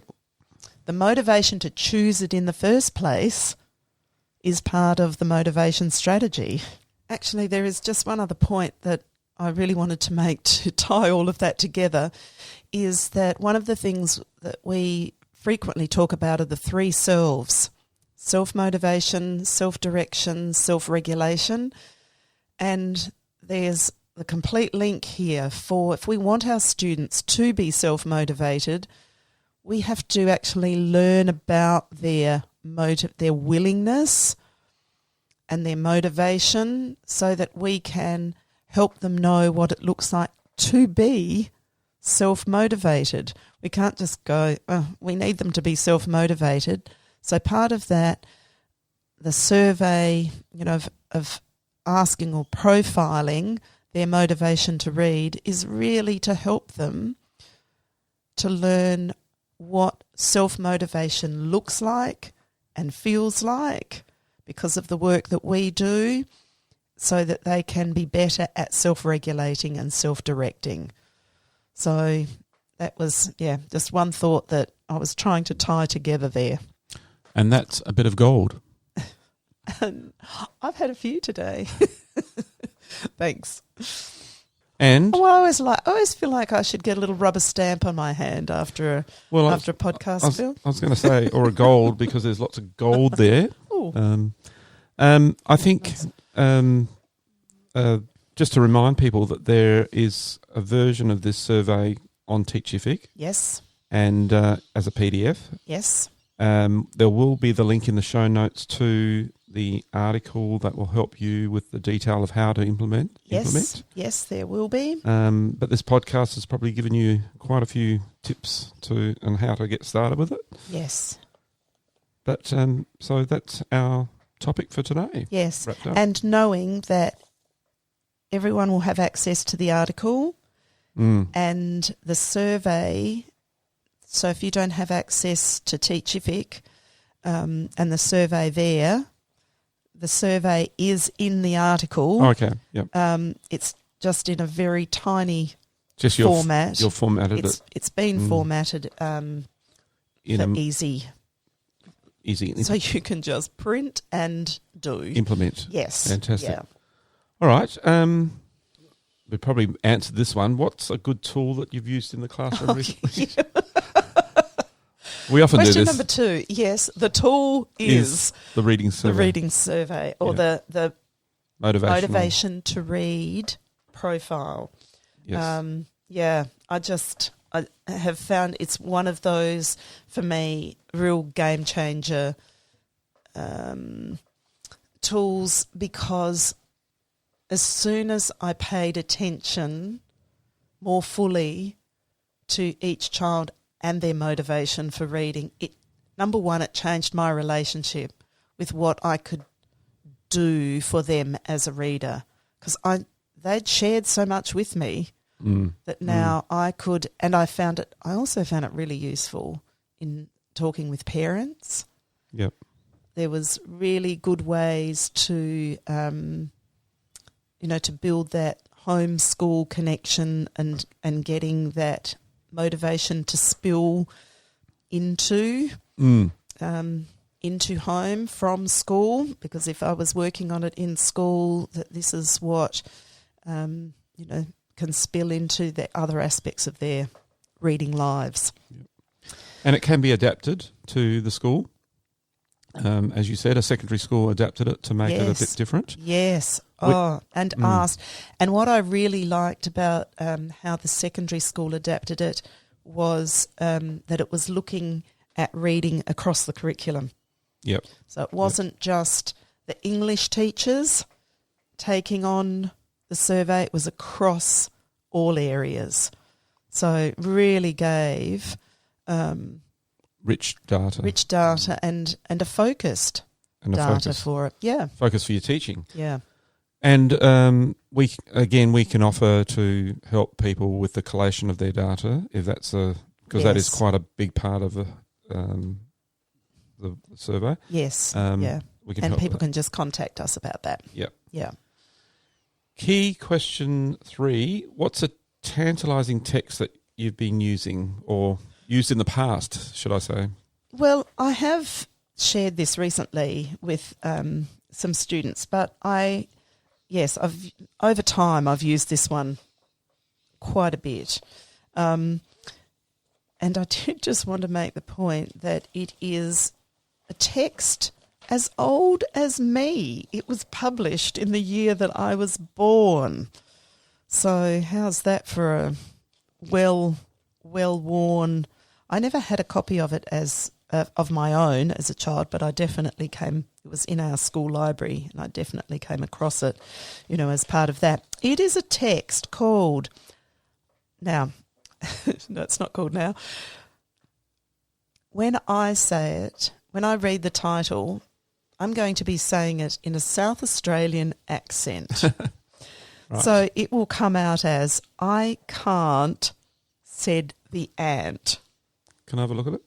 motivation to choose it in the first place is part of the motivation strategy. Actually, there is just one other point that I really wanted to make to tie all of that together, is that one of the things that we frequently talk about are the three selves: self-motivation, self-direction, self-regulation. And there's the complete link here for, if we want our students to be self-motivated, we have to actually learn about their willingness and their motivation, so that we can help them know what it looks like to be self-motivated. We can't just go, we need them to be self-motivated. So part of that, the survey, of asking or profiling their motivation to read, is really to help them to learn what self-motivation looks like and feels like because of the work that we do, so that they can be better at self-regulating and self-directing. So that was, just one thought that I was trying to tie together there. And that's a bit of gold. And I've had a few today. Thanks. And I always feel like I should get a little rubber stamp on my hand after a podcast, Phil. I was going to say, or a gold, because there's lots of gold there. I think just to remind people that there is a version of this survey on Teachific. Yes. And as a PDF. Yes. There will be the link in the show notes to the article that will help you with the detail of how to implement. Yes, there will be. But this podcast has probably given you quite a few tips on how to get started with it. Yes. But so that's our topic for today. Yes, and knowing that everyone will have access to the article and the survey. So if you don't have access to Teachific and the survey there, the survey is in the article. Oh, okay, yep. It's just in a very tiny format. You're formatted it. It's been formatted easy. Easy. So you can just print and do. Implement. Yes. Fantastic. Yeah. All right. We probably answered this one. What's a good tool that you've used in the classroom recently? Yeah. We often do Question this. number 2. Yes, the tool is the reading survey. the reading survey or the motivation to read profile. Yes. I have found it's one of those, for me, real game changer tools, because as soon as I paid attention more fully to each child and their motivation for reading, number one, it changed my relationship with what I could do for them as a reader, because they'd shared so much with me that now I could, and I also found it really useful in talking with parents. Yep. There was really good ways to, to build that home-school connection and getting that motivation to spill into home from school, because if I was working on it in school, that this is what can spill into the other aspects of their reading lives. Yep. And it can be adapted to the school. As you said, a secondary school adapted it to make it a bit different. Yes. Asked. And what I really liked about how the secondary school adapted it was that it was looking at reading across the curriculum. Yep. So it wasn't just the English teachers taking on the survey, it was across all areas. So really gave rich data and a focused data for it. Yeah. Focus for your teaching. Yeah. And we can offer to help people with the collation of their data, if that's because that is quite a big part of the survey. Yes. We can and help people with that. can just contact us about that. Yep. Yeah. Key question 3, what's a tantalising text that you've been using or used in the past, should I say? Well, I have shared this recently with some students, but over time I've used this one quite a bit. And I did just want to make the point that it is a text as old as me. It was published in the year that I was born. So how's that for a well-worn... I never had a copy of it of my own as a child, but I definitely it was in our school library, and I definitely came across it, as part of that. It is a text called... Now, no, it's not called now. When I say it, when I read the title, I'm going to be saying it in a South Australian accent. Right. So it will come out as, I can't, said the ant. Can I have a look at it?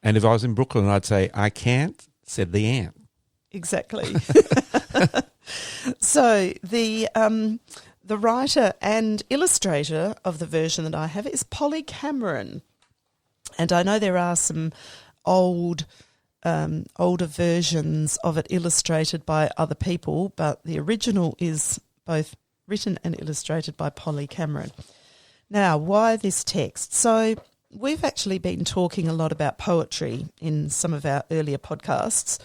And if I was in Brooklyn, I'd say, I can't, said the ant. Exactly. So the writer and illustrator of the version that I have is Polly Cameron. And I know there are some older versions of it illustrated by other people, but the original is both written and illustrated by Polly Cameron. Now, why this text? So we've actually been talking a lot about poetry in some of our earlier podcasts,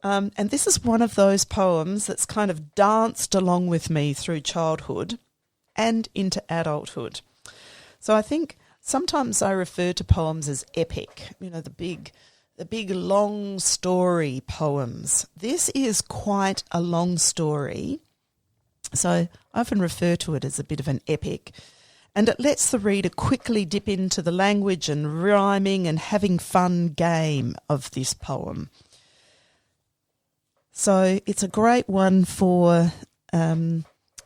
and this is one of those poems that's kind of danced along with me through childhood and into adulthood. So I think sometimes I refer to poems as epic, the big long story poems. This is quite a long story, so I often refer to it as a bit of an epic. And it lets the reader quickly dip into the language and rhyming and having fun game of this poem. So it's a great one for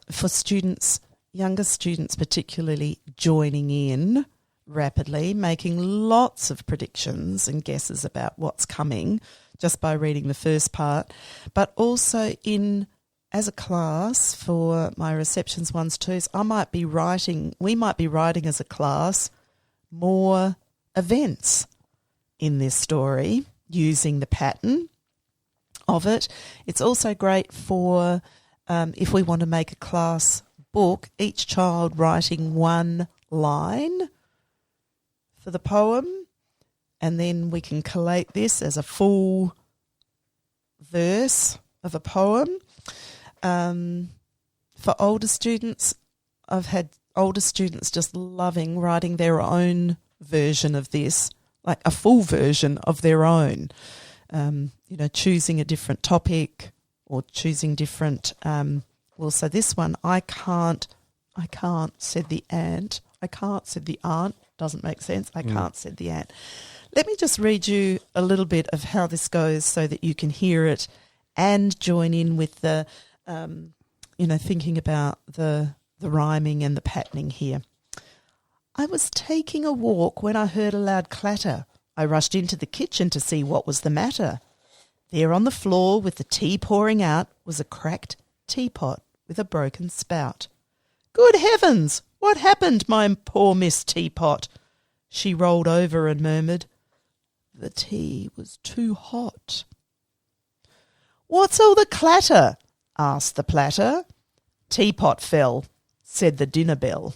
students, younger students particularly, joining in rapidly, making lots of predictions and guesses about what's coming just by reading the first part, but also as a class for my receptions 1s, 2s, we might be writing as a class more events in this story using the pattern of it. It's also great for if we want to make a class book, each child writing one line for the poem, and then we can collate this as a full verse of a poem. For older students, I've had older students just loving writing their own version of this, like a full version of their own, choosing a different topic or choosing different, so this one, I can't, said the ant. I can't, said the aunt. Doesn't make sense. I can't, said the ant. Let me just read you a little bit of how this goes so that you can hear it and join in with the, thinking about the rhyming and the patterning here. I was taking a walk when I heard a loud clatter. I rushed into the kitchen to see what was the matter. There on the floor with the tea pouring out was a cracked teapot with a broken spout. Good heavens! What happened, my poor Miss Teapot? She rolled over and murmured, the tea was too hot. What's all the clatter? Asked the platter. Teapot fell, said the dinner bell.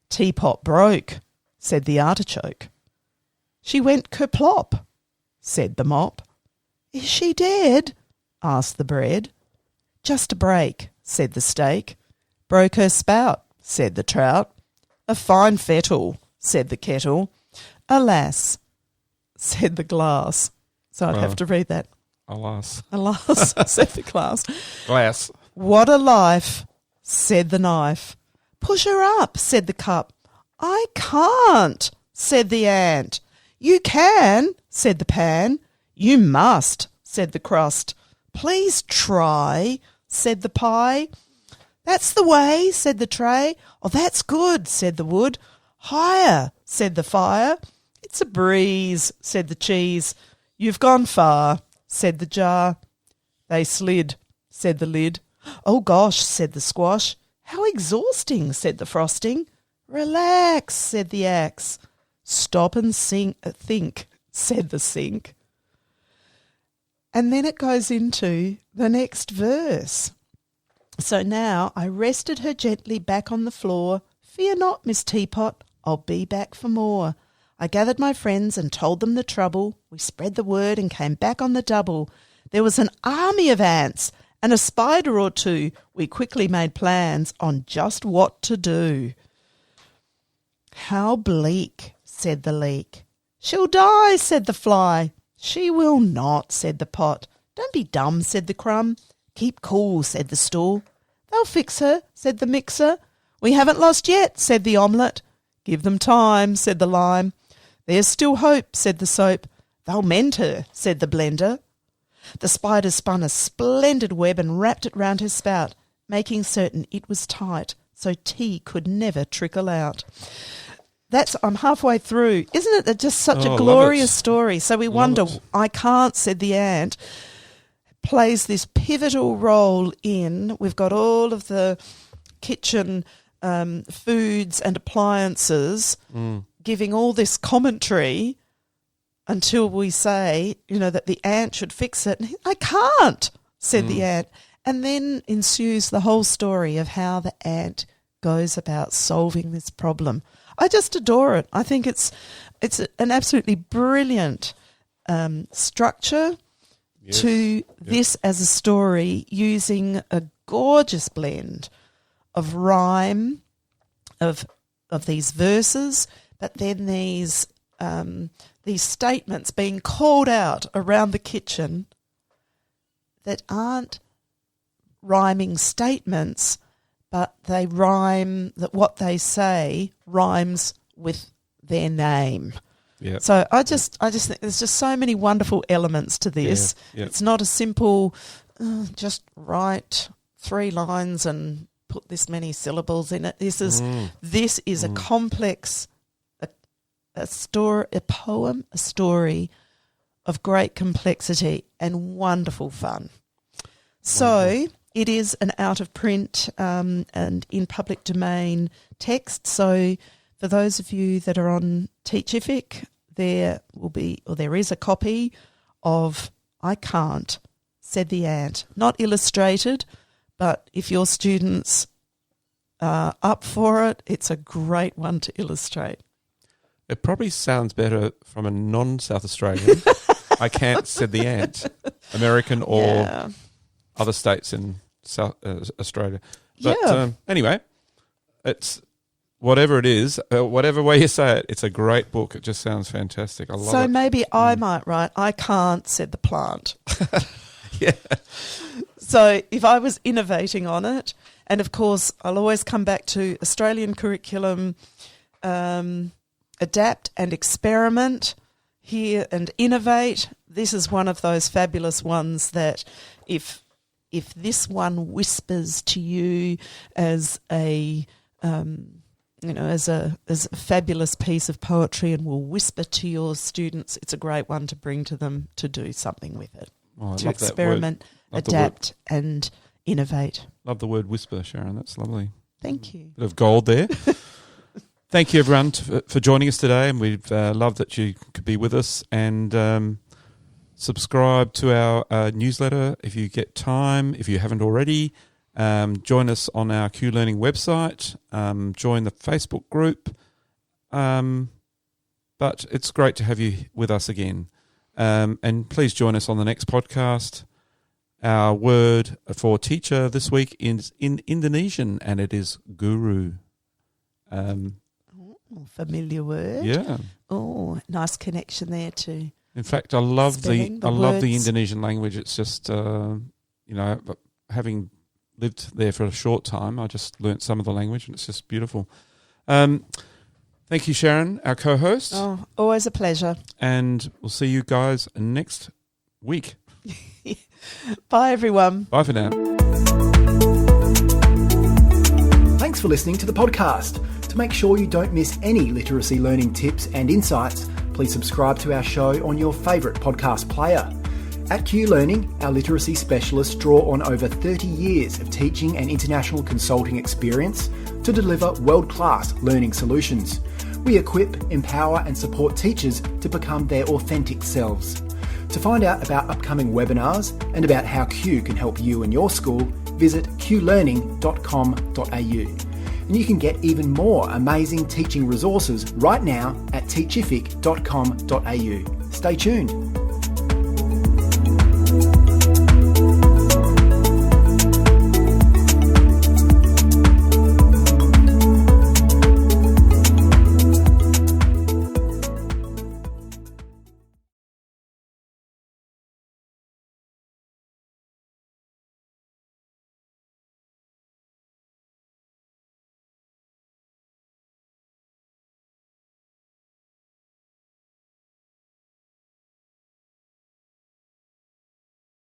Teapot broke, said the artichoke. She went kerplop, said the mop. Is she dead? Asked the bread. Just a break, said the steak. Broke her spout, said the trout. A fine fettle, said the kettle. Alas, said the glass. So I'd have to read that. Alas, said the glass. Glass. What a life, said the knife. Push her up, said the cup. I can't, said the ant. You can, said the pan. You must, said the crust. Please try, said the pie. That's the way, said the tray. Oh, that's good, said the wood. Higher, said the fire. It's a breeze, said the cheese. You've gone far, said the jar. They slid, said the lid. Oh gosh, said the squash. How exhausting, said the frosting. Relax, said the axe. Stop and think, said the sink. And then it goes into the next verse. So now I rested her gently back on the floor. Fear not, Miss Teapot, I'll be back for more. I gathered my friends and told them the trouble. We spread the word and came back on the double. There was an army of ants and a spider or two. We quickly made plans on just what to do. How bleak, said the leek. She'll die, said the fly. She will not, said the pot. Don't be dumb, said the crumb. Keep cool, said the stool. They'll fix her, said the mixer. We haven't lost yet, said the omelette. Give them time, said the lime. There's still hope, said the soap. They'll mend her, said the blender. The spider spun a splendid web and wrapped it round her spout, making certain it was tight, so tea could never trickle out. I'm halfway through. Isn't it just such a glorious story? So we wonder, I can't, said the ant, plays this pivotal role in, we've got all of the kitchen foods and appliances giving all this commentary until we say, that the ant should fix it. I can't, said the ant. And then ensues the whole story of how the ant goes about solving this problem. I just adore it. I think it's an absolutely brilliant structure to this as a story, using a gorgeous blend of rhyme, of these verses, but then these statements being called out around the kitchen that aren't rhyming statements, but they rhyme, that what they say rhymes with their name. Yep. So I just think there's just so many wonderful elements to this. Yeah. It's not a simple, just write 3 lines and put this many syllables in it. This is a complex, a poem, a story of great complexity and wonderful fun. So it is an out of print and in public domain text. So For those of you that are on Teachific, there is a copy of I Can't, Said the Ant. Not illustrated, but if your students are up for it, it's a great one to illustrate. It probably sounds better from a non-South Australian. I Can't, Said the Ant. American or other states in South Australia. But anyway, it's whatever it is, whatever way you say it, it's a great book. It just sounds fantastic. I love it. So maybe I might write, I can't, said the plant. Yeah. So if I was innovating on it, and of course I'll always come back to Australian curriculum, adapt and experiment, hear and innovate. This is one of those fabulous ones that if this one whispers to you as a as a fabulous piece of poetry and will whisper to your students, it's a great one to bring to them to do something with it. Oh, to experiment, adapt and innovate. Love the word whisper, Sharon. That's lovely. Thank you. Bit of gold there. Thank you, everyone, for joining us today, and we've loved that you could be with us. And subscribe to our newsletter if you get time, if you haven't already. Join us on our Q Learning website. Join the Facebook group. But it's great to have you with us again. And please join us on the next podcast. Our word for teacher this week is in Indonesian, and it is guru. Familiar word. Yeah. Oh, nice connection there too. In fact, I love the words. Indonesian language. It's just having lived there for a short time, I just learnt some of the language, and it's just beautiful. Thank you, Sharon, our co-host. Oh, always a pleasure. And we'll see you guys next week. Bye, everyone. Bye for now. Thanks for listening to the podcast. To make sure you don't miss any literacy learning tips and insights, please subscribe to our show on your favourite podcast player. At Q Learning, our literacy specialists draw on over 30 years of teaching and international consulting experience to deliver world-class learning solutions. We equip, empower and support teachers to become their authentic selves. To find out about upcoming webinars and about how Q can help you and your school, visit qlearning.com.au. And you can get even more amazing teaching resources right now at teachific.com.au. Stay tuned.